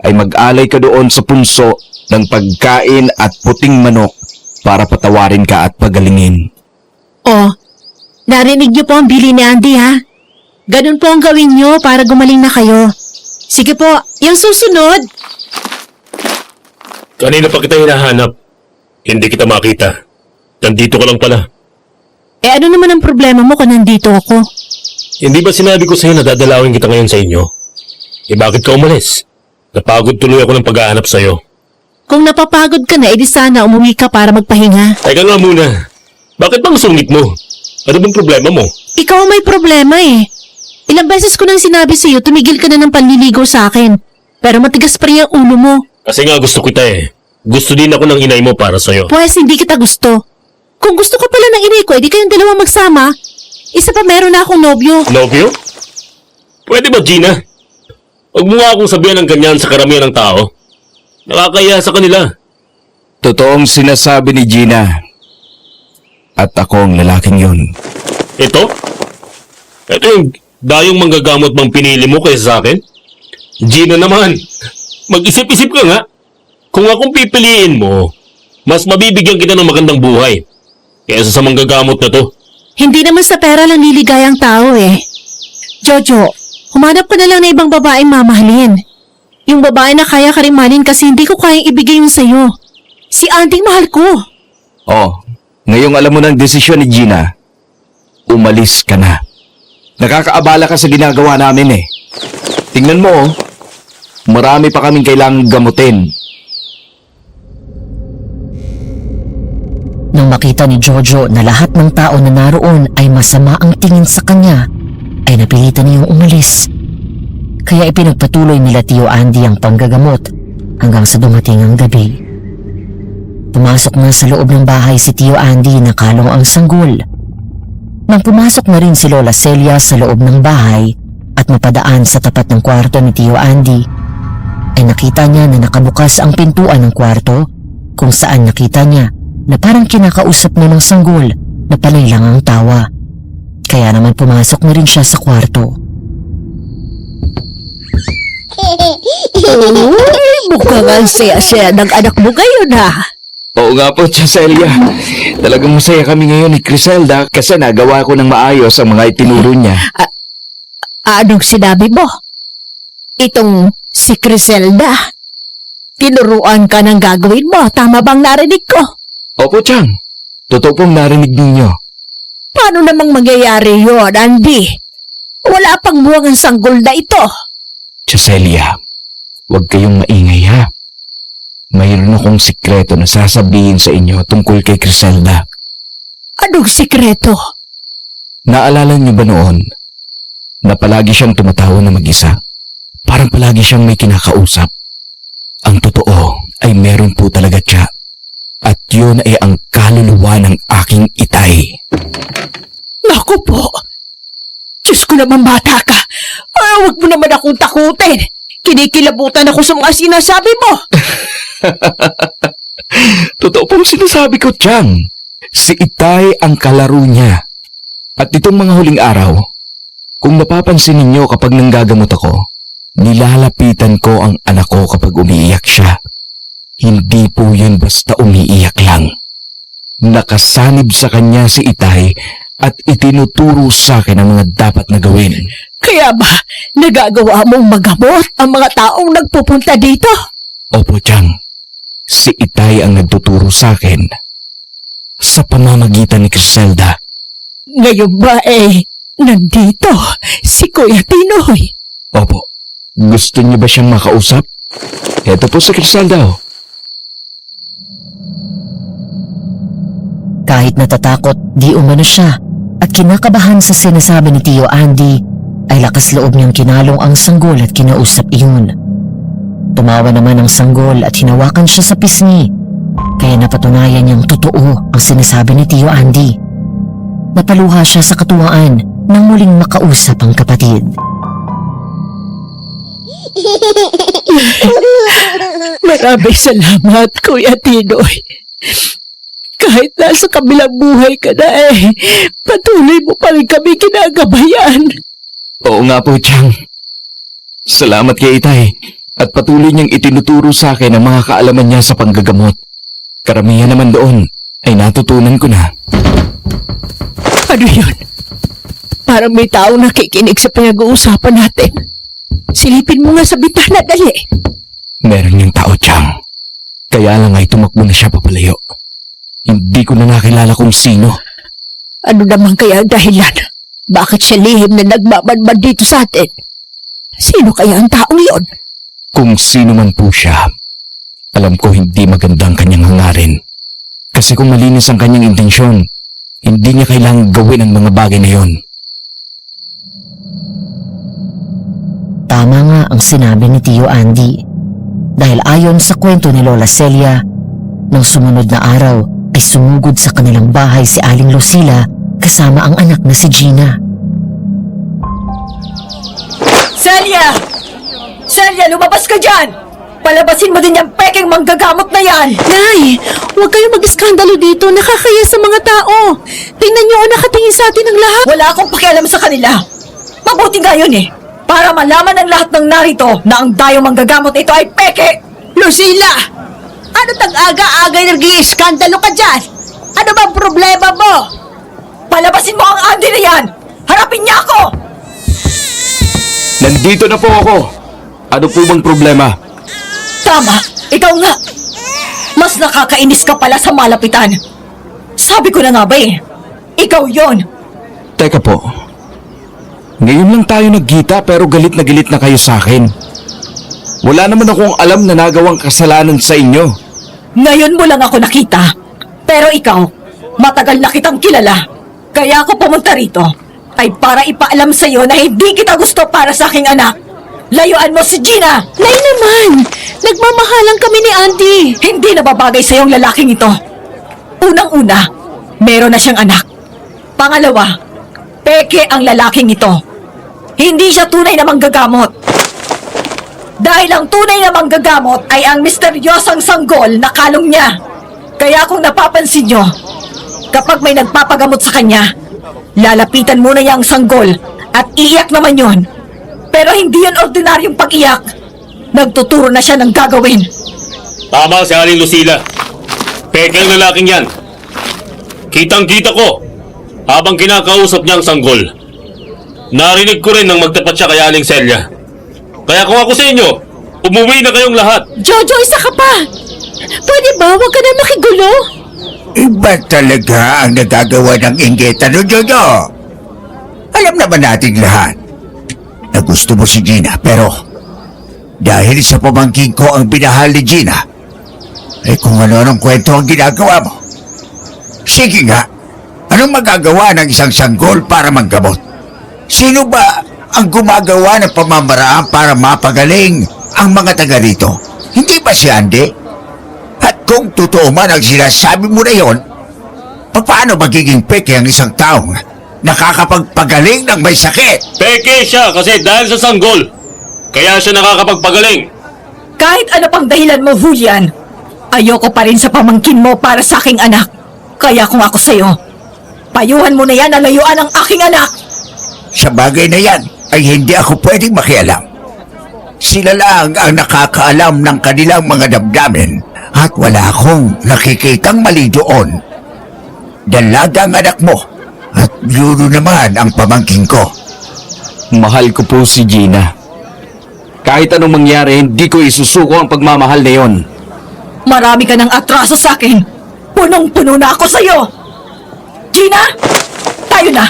Speaker 4: ay mag-alay ka doon sa punso ng pagkain at puting manok para patawarin ka at pagalingin.
Speaker 6: Oh, narinig niyo po ang bili ni Andy ha? Ganun po ang gawin niyo para gumaling na kayo. Sige po, yung susunod.
Speaker 9: Kanina pa kita hinahanap. Hindi kita makita. Nandito ka lang pala.
Speaker 6: Ano naman ang problema mo kung nandito ako?
Speaker 9: Hindi ba sinabi ko sa'yo na dadalawin kita ngayon sa inyo? Bakit ka umalis? Napagod tuloy ako ng paghahanap sa'yo.
Speaker 6: Kung napapagod ka na, edi sana umuwi ka para magpahinga.
Speaker 9: Teka nga muna. Bakit bang sungit mo? Ano bang problema mo?
Speaker 6: Ikaw ang may problema eh. Ilang beses ko nang sinabi sa'yo, tumigil ka na ng panliligaw sa akin. Pero matigas pa rin ang ulo mo.
Speaker 9: Kasi nga gusto kita eh. Gusto din ako ng inay mo para sa'yo.
Speaker 6: Pues hindi kita gusto. Kung gusto ko pala ng inay ko, edi kayong dalawa magsama. Isa pa meron na akong nobyo.
Speaker 9: Nobyo? Pwede ba, Gina? Huwag mo nga akong sabihan ng ganyan sa karamihan ng tao. Nakakaya sa kanila.
Speaker 4: Totoong sinasabi ni Gina. At ako ang lalaking yun.
Speaker 9: Ito? Ito yung dayong manggagamot bang pinili mo kaysa sa akin? Gina naman, mag-isip-isip ka nga. Kung akong pipiliin mo, mas mabibigyan kita ng magandang buhay kaysa sa manggagamot na to.
Speaker 6: Hindi naman sa pera lang liligaya ang tao eh. Jojo, humanap ka na lang na ibang babaeng mamahalin. Yung babae na kaya ka rin mahalin kasi hindi ko kayang ibigay yun sa'yo. Si Andy mahal ko.
Speaker 4: Oh, ngayong alam mo ng desisyon ni Gina, umalis ka na. Nakakaabala ka sa ginagawa namin eh. Tingnan mo oh, marami pa kaming kailangang gamutin.
Speaker 5: Nang makita ni Jojo na lahat ng tao na naroon ay masama ang tingin sa kanya, ay napilitan niyang umalis. Kaya ipinagpatuloy nila Tio Andy ang panggagamot hanggang sa dumating ang gabi. Pumasok na sa loob ng bahay si Tio Andy na kalong ang sanggol. Nang pumasok na rin si Lola Celia sa loob ng bahay at mapadaan sa tapat ng kwarto ni Tio Andy, ay nakita niya na nakabukas ang pintuan ng kwarto kung saan nakita niya na parang kinakausap na ng sanggol na panay lang ang tawa. Kaya naman pumasok na rin siya sa kwarto.
Speaker 6: Mukhang ang saya-saya ng anak mo ngayon ha.
Speaker 4: Oo nga po, Tia Celia. Talagang masaya kami ngayon ni Criselda kasi nagawa ko ng maayos ang mga itinuro niya.
Speaker 6: Anong sinabi mo? Itong si Criselda. Tinuruan ka ng gagawin mo. Tama bang narinig ko?
Speaker 4: Opo, Chang. Totoo pong narinig ninyo.
Speaker 6: Paano namang mangyayari yun, Andy? Wala pang buwang ang sanggol na ito.
Speaker 4: Tia Celia, huwag kayong maingay ha. Mayroon akong sikreto na sasabihin sa inyo tungkol kay Criselda.
Speaker 6: Anong sikreto?
Speaker 4: Naalala niyo ba noon na palagi siyang tumatawa na mag-isa? Parang palagi siyang may kinakausap. Ang totoo ay meron po talaga siya. At yun ay ang kaluluwa ng aking itay.
Speaker 6: Naku po! Diyos ko naman, bata ka! Huwag mo naman akong takutin! Kinikilabutan ako sa mga sinasabi mo!
Speaker 4: Totoo pong sinasabi ko, Chang. Si Itay ang kalaro niya. At itong mga huling araw, kung napapansin ninyo kapag nanggagamot ako, nilalapitan ko ang anak ko kapag umiiyak siya. Hindi po yun basta umiiyak lang. Nakasanib sa kanya si Itay at itinuturo sa akin ang mga dapat na gawin.
Speaker 6: Kaya ba, nagagawa mong magamot ang mga taong nagpupunta dito?
Speaker 4: Opo, Chang. Si Itay ang nagtuturo sa akin sa pamamagitan ni Criselda.
Speaker 6: Ngayon ba nandito si Kuya Tinoy?
Speaker 4: Opo. Gusto niyo ba siyang makausap? Eto po si Criselda.
Speaker 5: Kahit natatakot, di umano siya at kinakabahan sa sinasabi ni Tio Andy, ay lakas loob niyang kinalong ang sanggol at kinausap iyon. Tumawa naman ang sanggol at hinawakan siya sa pisngi, kaya napatunayan niyang totoo ang sinasabi ni Tio Andy. Napaluha siya sa katuwaan nang muling makausap ang kapatid.
Speaker 6: Maraming salamat, Kuya Tinoy. Kahit nasa kabilang buhay ka na patuloy mo pa rin kami ginagabayan.
Speaker 4: Oo nga po, Chang. Salamat kay Itay at patuloy niyang itinuturo sa akin ang mga kaalaman niya sa panggagamot. Karamihan naman doon ay natutunan ko na.
Speaker 6: Ano yun? Parang may taong nakikinig sa pinag-uusapan natin. Silipin mo nga sa bitana, dali.
Speaker 4: Meron yung tao, Chang. Kaya lang ay tumakbo na siya papalayo. Hindi ko na nakilala kung sino.
Speaker 6: Ano naman kaya ang dahilan? Bakit siya lihim na nagmamanman dito sa atin? Sino kaya ang taong yon?
Speaker 4: Kung sino man po siya, alam ko hindi maganda ang kanyang hangarin. Kasi kung malinis ang kanyang intensyon, hindi niya kailangang gawin ang mga bagay na yon.
Speaker 5: Tama nga ang sinabi ni Tio Andy. Dahil ayon sa kwento ni Lola Celia, nang sumunod na araw ay sumugod sa kanilang bahay si Aling Lucila kasama ang anak na si Gina.
Speaker 7: Celia! Celia, lumabas ka dyan! Palabasin mo din yung peking manggagamot na yan!
Speaker 6: Nay, huwag kayong mag-iskandalo dito. Nakakaya sa mga tao. Tingnan niyo, nakatingin sa atin ang lahat.
Speaker 7: Wala akong pakialam sa kanila. Mabuti nga yun para malaman ng lahat ng narito na ang dayong manggagamot ito ay peke!
Speaker 6: Lucila! Ano tag-aga-agay nag-iiskandalo ka dyan? Ano bang problema mo?
Speaker 7: Palabasin mo ang Andy na yan! Harapin niya ako!
Speaker 4: Nandito na po ako! Ano po bang problema?
Speaker 7: Tama, ikaw nga! Mas nakakainis ka pala sa malapitan. Sabi ko na nga ba ikaw yon.
Speaker 4: Teka po. Ngayon lang tayo nagkita pero galit na kayo sa akin. Wala naman akong alam na nagawang kasalanan sa inyo.
Speaker 7: Ngayon mo lang ako nakita. Pero ikaw, matagal na kitang kilala. Kaya ako pumunta rito ay para ipaalam sa iyo na hindi kita gusto para sa aking anak. Layuan mo si Gina!
Speaker 6: Nay naman! Nagmamahalan kami ni Andy.
Speaker 7: Hindi nababagay sa iyong lalaking ito. Unang-una, meron na siyang anak. Pangalawa, peke ang lalaking ito. Hindi siya tunay na manggagamot.
Speaker 6: Dahil ang tunay na manggagamot ay ang misteryosang sanggol na kalong niya. Kaya kung napapansin nyo, kapag may nagpapagamot sa kanya, lalapitan muna niya ang sanggol at iiyak naman yon. Pero hindi yun ordinaryong pag-iyak. Nagtuturo na siya ng gagawin.
Speaker 9: Tama si Aling Lucila. Peke ang lalaking yan. Kitang-kita ko habang kinakausap niya ang sanggol. Narinig ko rin nang magtapat siya kay Aling Celia. Kaya kung ako sa inyo, umuwi na kayong lahat.
Speaker 6: Jojo, isa ka pa! Pwede ba? Huwag ka na makigulo.
Speaker 8: Iba talaga ang nagagawa ng inggit. Ano, Jojo? Alam naman nating lahat na gusto mo si Gina, pero dahil sa pamangkin ko ang binahal ni Gina, ay kung ano-anong kwento ang ginagawa mo. Sige nga, anong magagawa ng isang sanggol para manggamot? Sino ba ang gumagawa ng pamamaraan para mapagaling ang mga taga rito? Hindi ba si Andy? At kung totoo man ang sinasabi mo na yon, paano magiging peke ang isang taong nakakapagpagaling ng may sakit?
Speaker 9: Peke siya kasi dahil sa sanggol. Kaya siya nakakapagpagaling.
Speaker 6: Kahit ano pang dahilan mo, Julian, ayoko pa rin sa pamangkin mo para sa aking anak. Kaya kung ako sa'yo, payuhan mo na yan na layuan ang aking anak.
Speaker 8: Sa bagay na yan ay hindi ako pwedeng makialam. Sila lang ang nakakaalam ng kanilang mga damdamin at wala akong nakikitang mali doon. Dalaga ang anak mo at Euro naman ang pamangkin ko.
Speaker 4: Mahal ko po si Gina. Kahit anong mangyari, hindi ko isusuko ang pagmamahal na yon.
Speaker 6: Marami ka ng atraso sa akin. Punong-puno na ako sa'yo. Gina, tayo na.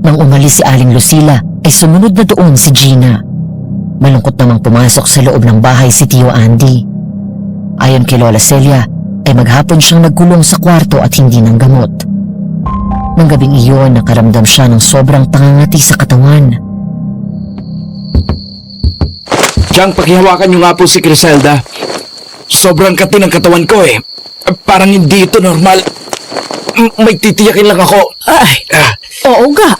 Speaker 5: Nang umalis si Aling Lucila, ay sumunod na doon si Gina. Malungkot namang pumasok sa loob ng bahay si Tio Andy. Ayon kay Lola Celia, ay maghapon siyang nagkulong sa kwarto at hindi ng gamot. Nang gabing iyon, nakaramdam siya ng sobrang pangangati sa katawan.
Speaker 4: Chang, pakihawakan niyo nga po si Criselda. Sobrang kati ng katawan ko eh. Parang hindi ito normal. May titiyakin lang ako.
Speaker 6: Ay, oo nga.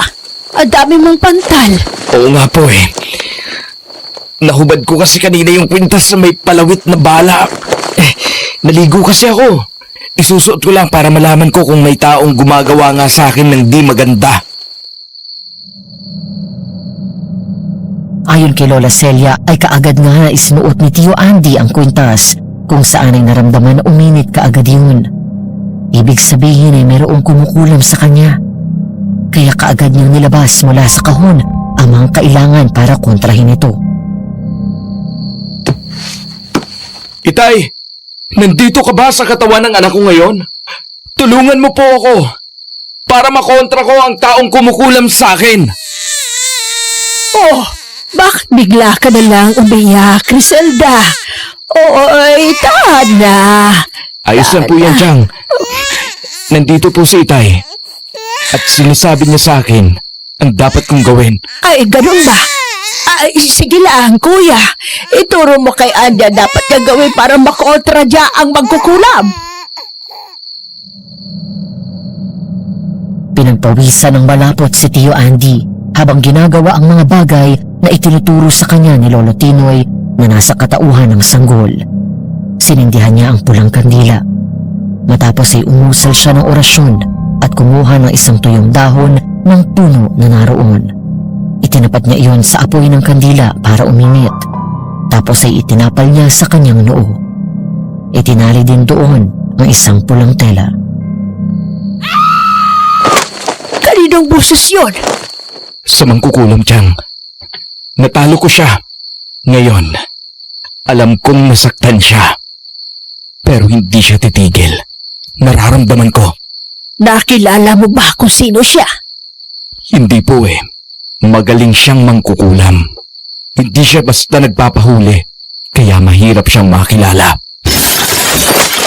Speaker 6: Ang dami mong pantal.
Speaker 4: Oo nga po eh. Nahubad ko kasi kanina yung kwintas na may palawit na bala. Naligo kasi ako. Isusuot ko lang para malaman ko kung may taong gumagawa nga sa akin ng di maganda.
Speaker 5: Ayon kay Lola Celia, ay kaagad nga isinuot ni Tio Andy ang kwintas kung saan ay naramdaman na uminit kaagad yun. Ibig sabihin ay mayroong kumukulam sa kanya. Kaya kaagad niyang nilabas mula sa kahon ang mga kailangan para kontrahin ito.
Speaker 4: Itay, nandito ka ba sa katawan ng anak ko ngayon? Tulungan mo po ako para makontra ko ang taong kumukulam sa akin.
Speaker 6: Oh, bakit bigla ka na lang umiyak, Criselda? Oy, tahan na.
Speaker 4: Ayos lang po yan, Chang. Nandito po si Itay. At sinasabi niya sa akin ang dapat kong gawin.
Speaker 6: Ay, ganun ba? Ay, sige lang, kuya. Ituro mo kay Anya dapat gagawin para makontra niya ang magkukulam.
Speaker 5: Pinagpawisan ng malapot si Tio Andy habang ginagawa ang mga bagay na itinuturo sa kanya ni Lolo Tinoy na nasa katauhan ng sanggol. Sinindihan niya ang pulang kandila. Matapos ay umusal siya ng orasyon at kumuha ng isang tuyong dahon ng puno na naroon. Itinapat niya iyon sa apoy ng kandila para uminit. Tapos ay itinapal niya sa kanyang noo. Itinali din doon ang isang pulang tela.
Speaker 6: Kaninong busos yun?
Speaker 4: Sa mangkukulam, Chang. Natalo ko siya. Ngayon, alam kong nasaktan siya. Pero hindi siya titigil. Nararamdaman ko.
Speaker 6: Nakilala mo ba kung sino siya?
Speaker 4: Hindi po eh. Magaling siyang mangkukulam. Hindi siya basta nagpapahuli. Kaya mahirap siyang makilala.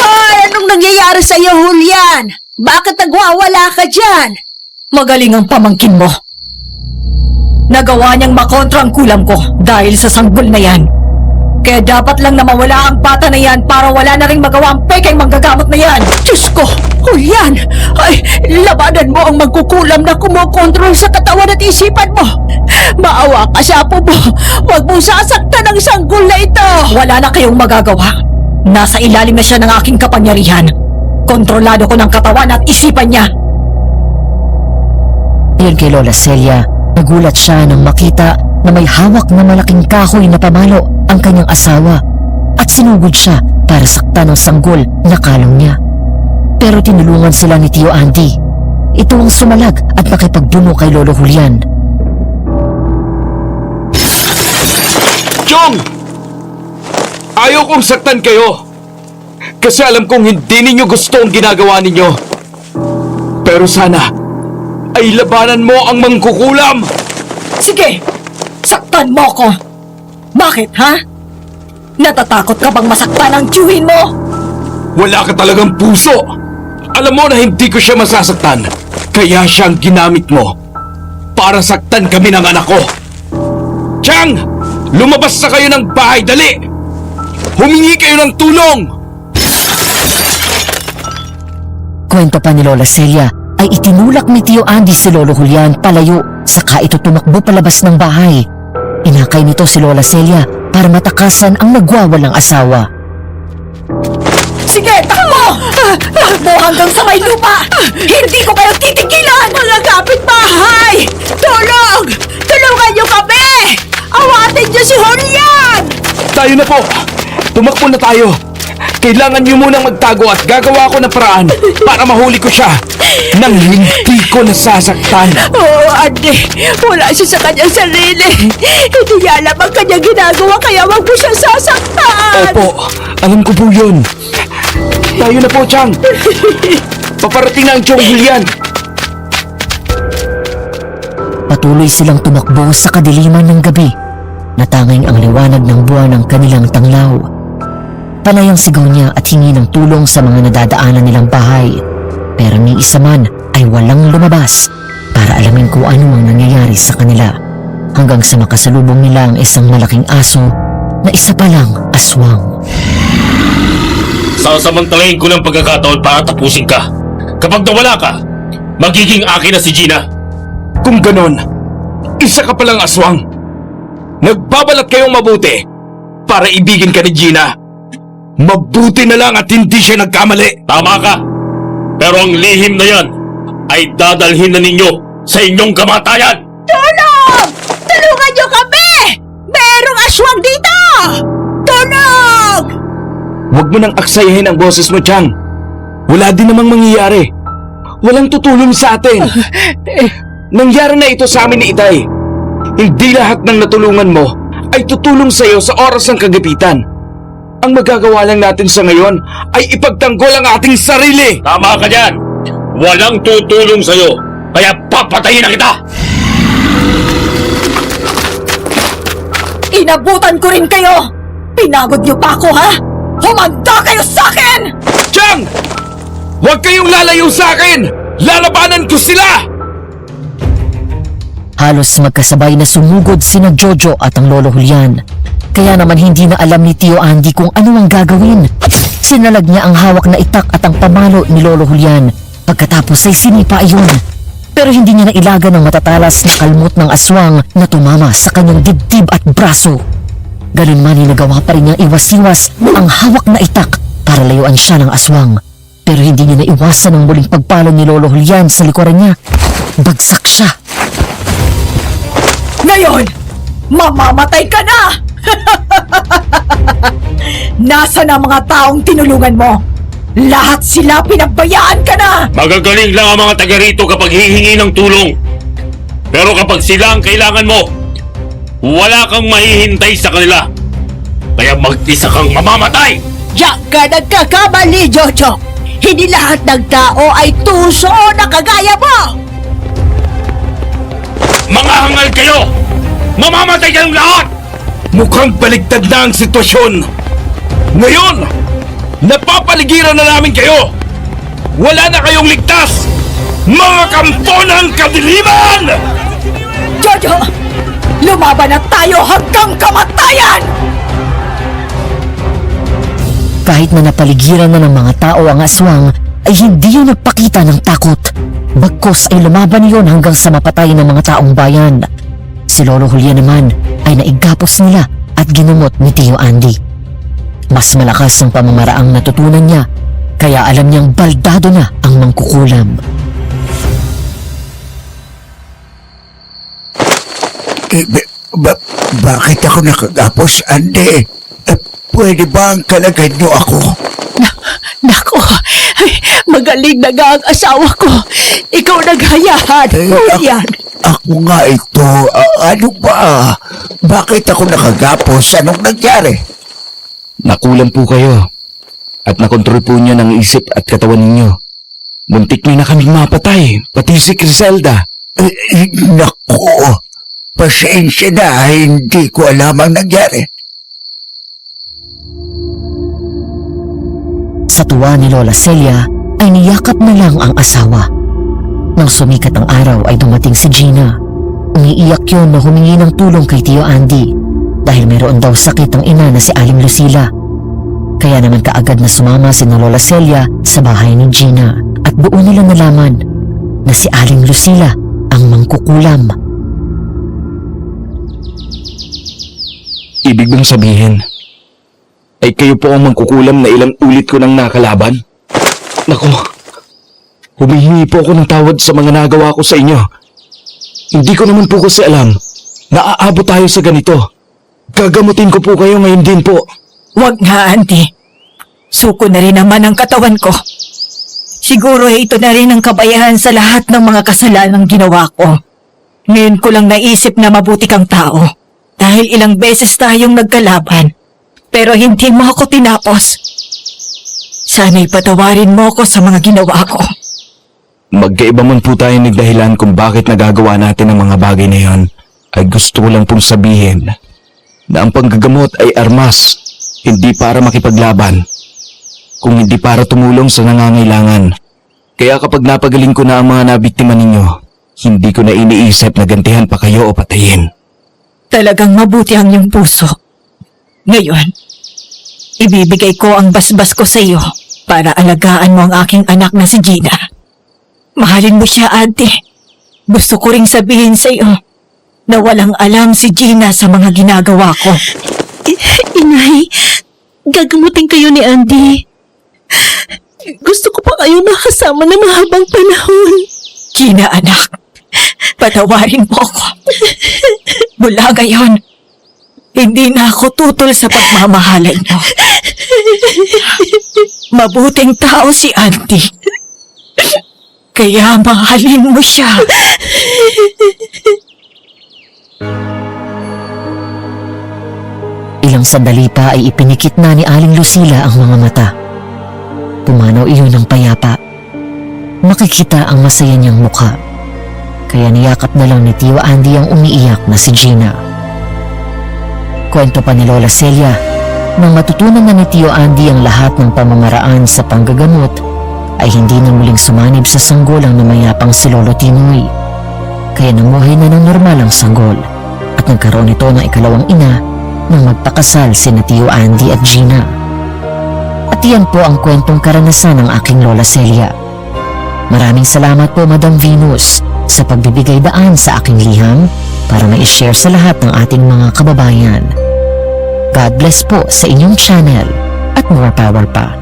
Speaker 6: Ay, anong nangyayari sa'yo, Julian? Bakit nagwawala ka dyan? Magaling ang pamangkin mo. Nagawa niyang makontra ang kulam ko dahil sa sanggol na yan.
Speaker 7: Kaya dapat lang na mawala ang bata na yan para wala na rin magawa ang pekeng manggagamot na yan.
Speaker 6: Diyos ko! Julian! Ay, labanan mo ang magkukulam na kumokontrol sa katawan at isipan mo! Maawa ka sa apo mo! Huwag mong sasaktan ang sanggol na ito!
Speaker 7: Wala na kayong magagawa. Nasa ilalim na siya ng aking kapangyarihan. Kontrolado ko ng katawan at isipan niya.
Speaker 5: Ayon kay Lola Celia, nagulat siya nang makita na may hawak na malaking kahoy na pamalo ang kanyang asawa at sinugod siya para saktan ang sanggol na kalong niya. Pero tinulungan sila ni Tio Andy. Ito ang sumalag at makipagbuno kay Lolo Julian.
Speaker 4: Chong! Ayaw kong saktan kayo. Kasi alam kong hindi ninyo gusto ang ginagawa ninyo. Pero sana ay labanan mo ang mangkukulam.
Speaker 7: Sige! Saktan mo ko! Bakit, ha? Natatakot ka bang masaktan ang tiyuhin mo?
Speaker 4: Wala ka talagang puso. Alam mo na hindi ko siya masasaktan. Kaya siyang ginamit mo para saktan kami ng anak ko. Chang! Lumabas na kayo ng bahay, dali! Humingi kayo ng tulong!
Speaker 5: Kwento pa ni Lola Celia ay itinulak ni Tio Andy si Lolo Julian palayo, saka ito tumakbo palabas ng bahay. Inakay nito si Lola Celia para matakasan ang nagwawalang asawa.
Speaker 7: Sige, takbo! Takbo hanggang sa may lupa! Hindi ko kayo titigilan!
Speaker 6: Mga kapitbahay! Tulong! Tulungan niyo kami! Awatin niyo si Julian!
Speaker 4: Tayo na po! Tumakbo na tayo! Kailangan niyo munang magtago at gagawa ko ng paraan para mahuli ko siya nang hindi ko nasasaktan.
Speaker 6: Oo, Andy. Wala siya sa kanyang sarili. Hindi niya alam ang kanyang ginagawa kaya wag mo siya sasaktan.
Speaker 4: Opo, alam ko po yun. Tayo na po, Chang. Paparating na ang Chong Julian.
Speaker 5: Patuloy silang tumakbo sa kadiliman ng gabi na tanging ang liwanag ng buwan ang kanilang tanglaw. Panay ang sigaw niya at hingi ng tulong sa mga nadadaanan nilang bahay. Pero ni isa man ay walang lumabas para alamin kung ano ang nangyayari sa kanila. Hanggang sa makasalubong nila ang isang malaking aso na isa palang aswang.
Speaker 9: Sasamantalayin ko ng pagkakataon para tapusin ka. Kapag nawala ka, magiging akin na si Gina.
Speaker 4: Kung ganon, isa ka palang aswang. Nagbabalat kayong mabuti para ibigin ka ni Gina. Mabuti na lang at hindi siya nagkamali.
Speaker 9: Tama ka. Pero ang lihim na yan ay dadalhin na ninyo sa inyong kamatayan.
Speaker 6: Tulong! Tulungan niyo kami! Merong aswang dito! Tulong!
Speaker 4: Huwag mo nang aksayahin ang boses mo, Chang. Wala din namang mangyayari. Walang tutulong sa atin. Nangyari na ito sa amin ni Itay. Hindi lahat ng natulungan mo ay tutulong sa iyo sa oras ng kagapitan. Ang magagawa lang natin sa ngayon ay ipagtanggol ang ating sarili.
Speaker 9: Tama ka dyan. Walang tutulong sa'yo. Kaya papatayin na kita.
Speaker 7: Inabutan ko rin kayo! Pinagod niyo pa ako, ha? Humanda kayo sa akin!
Speaker 4: Chang! Huwag kayong lalayo sa akin! Lalabanan ko sila!
Speaker 5: Halos magkasabay na sumugod sina Jojo at ang Lolo Julian. Kaya naman hindi na alam ni Tio Andy kung ano ang gagawin. Sinalag niya ang hawak na itak at ang pamalo ni Lolo Julian. Pagkatapos ay sinipa iyon. Pero hindi niya nailaga ng matatalas na kalmot ng aswang na tumama sa kanyang dibdib at braso. Ganun man nagawa pa rin niyang iwas-iwas ang hawak na itak para layuan siya ng aswang. Pero hindi niya naiwasan ang muling pagpalo ni Lolo Julian sa likuran niya. Bagsak siya.
Speaker 7: Ngayon, mamamatay ka na! Nasaan ang mga taong tinulungan mo? Lahat sila pinagbayaan ka na!
Speaker 9: Magagaling lang ang mga taga rito kapag hihingi ng tulong. Pero kapag sila ang kailangan mo, wala kang mahihintay sa kanila. Kaya mag-isa kang mamamatay!
Speaker 6: Diyan ka nagkakamali, Jojo. Hindi lahat ng tao ay tuso na kagaya mo.
Speaker 9: Mga hangal kayo! Mamamatay kayong lahat!
Speaker 4: Mukhang baligtad na ang sitwasyon. Ngayon, napapaligiran na namin kayo. Wala na kayong ligtas, mga kampo ng kadiliman!
Speaker 7: Jojo! Lumaban na tayo hanggang kamatayan!
Speaker 5: Kahit na napaligiran na ng mga tao ang aswang, ay hindi yun nagpakita ng takot. Bagkus ay lumaban yun hanggang sa mapatay ng mga taong bayan. Si Lolo Julian naman ay naigapos nila at ginumot ni Tio Andy. Mas malakas ang pamamaraang natutunan niya, kaya alam niyang baldado na ang mangkukulam.
Speaker 8: Bakit ako nakagapos, Andy? Pwede ba ang kalagad niyo ako?
Speaker 6: Nako, magaling na nga ang asawa ko. Ikaw naghayahan. Julian.
Speaker 8: Ako nga ito. Ano ba? Bakit ako nakagapos? Anong nangyari?
Speaker 4: Nakulam po kayo. At nakontrol po niyo ng isip at katawan ninyo. Muntik niyo na kaming mapatay, pati si Criselda.
Speaker 8: Naku, pasensya na. Hindi ko alam ang nangyari.
Speaker 5: Sa tuwa ni Lola Celia ay niyakap na lang ang asawa. Nang sumikat ang araw ay dumating si Gina. Umiiyak yun na humingi ng tulong kay Tio Andy dahil mayroon daw sakit ang ina na si Aling Lucila. Kaya naman kaagad na sumama si Lola Celia sa bahay ni Gina at doon nila nalaman na si Aling Lucila ang mangkukulam.
Speaker 4: Ibig bang sabihin, ay kayo po ang mangkukulam na ilang ulit ko nang nakalaban? Naku, humihingi po ako ng tawad sa mga nagawa ko sa inyo. Hindi ko naman po kasi alam na aabot tayo sa ganito. Gagamutin ko po kayo ngayon din po.
Speaker 7: Wag nga, Auntie. Suko na rin naman ang katawan ko. Siguro ito na rin ang kabayaran sa lahat ng mga kasalanang ginawa ko. Ngayon ko lang naisip na mabuti kang tao. Dahil ilang beses tayong nagkalaban. Pero hindi mo ako tinapos. Sana'y patawarin mo ako sa mga ginawa ko.
Speaker 4: Magkaiba man po tayo nagdahilan kung bakit nagagawa natin ang mga bagay na yon, ay gusto ko lang pong sabihin na ang panggagamot ay armas, hindi para makipaglaban, kung hindi para tumulong sa nangangailangan. Kaya kapag napagaling ko na ang mga nabiktima ninyo, hindi ko na iniisip na gantihan pa kayo o patayin.
Speaker 7: Talagang mabuti ang iyong puso. Ngayon, ibibigay ko ang basbas ko sa iyo para alagaan mo ang aking anak na si Gina. Mahalin mo siya, Auntie. Gusto ko ring sabihin sa iyo na walang alam si Gina sa mga ginagawa ko.
Speaker 6: Inay, gagamutin kayo ni Andy. Gusto ko pa kayo makasama na mahabang panahon.
Speaker 7: Gina, anak, patawarin mo ako. Mula ngayon, hindi na ako tutol sa pagmamahalan mo. Mabuting tao si Auntie. Kaya mahalin mo siya.
Speaker 5: Ilang sandali pa ay ipinikit na ni Aling Lucila ang mga mata. Pumanaw iyon ng payapa. Makikita ang masaya niyang mukha. Kaya niyakap na lang ni Tio Andy ang umiiyak na si Gina. Kwento pa ni Lola Celia, nang matutunan na ni Tio Andy ang lahat ng pamamaraan sa panggagamot, ay hindi na muling sumanib sa sanggol ang namayapang si Lolo Tinoy. Kaya namuhay na ng normal ang sanggol at nagkaroon ito ng ikalawang ina nang magpakasal sina Tio Andy at Gina. At iyan po ang kwentong karanasan ng aking Lola Celia. Maraming salamat po, Madam Venus, sa pagbibigay daan sa aking liham para ma-share sa lahat ng ating mga kababayan. God bless po sa inyong channel at more power pa.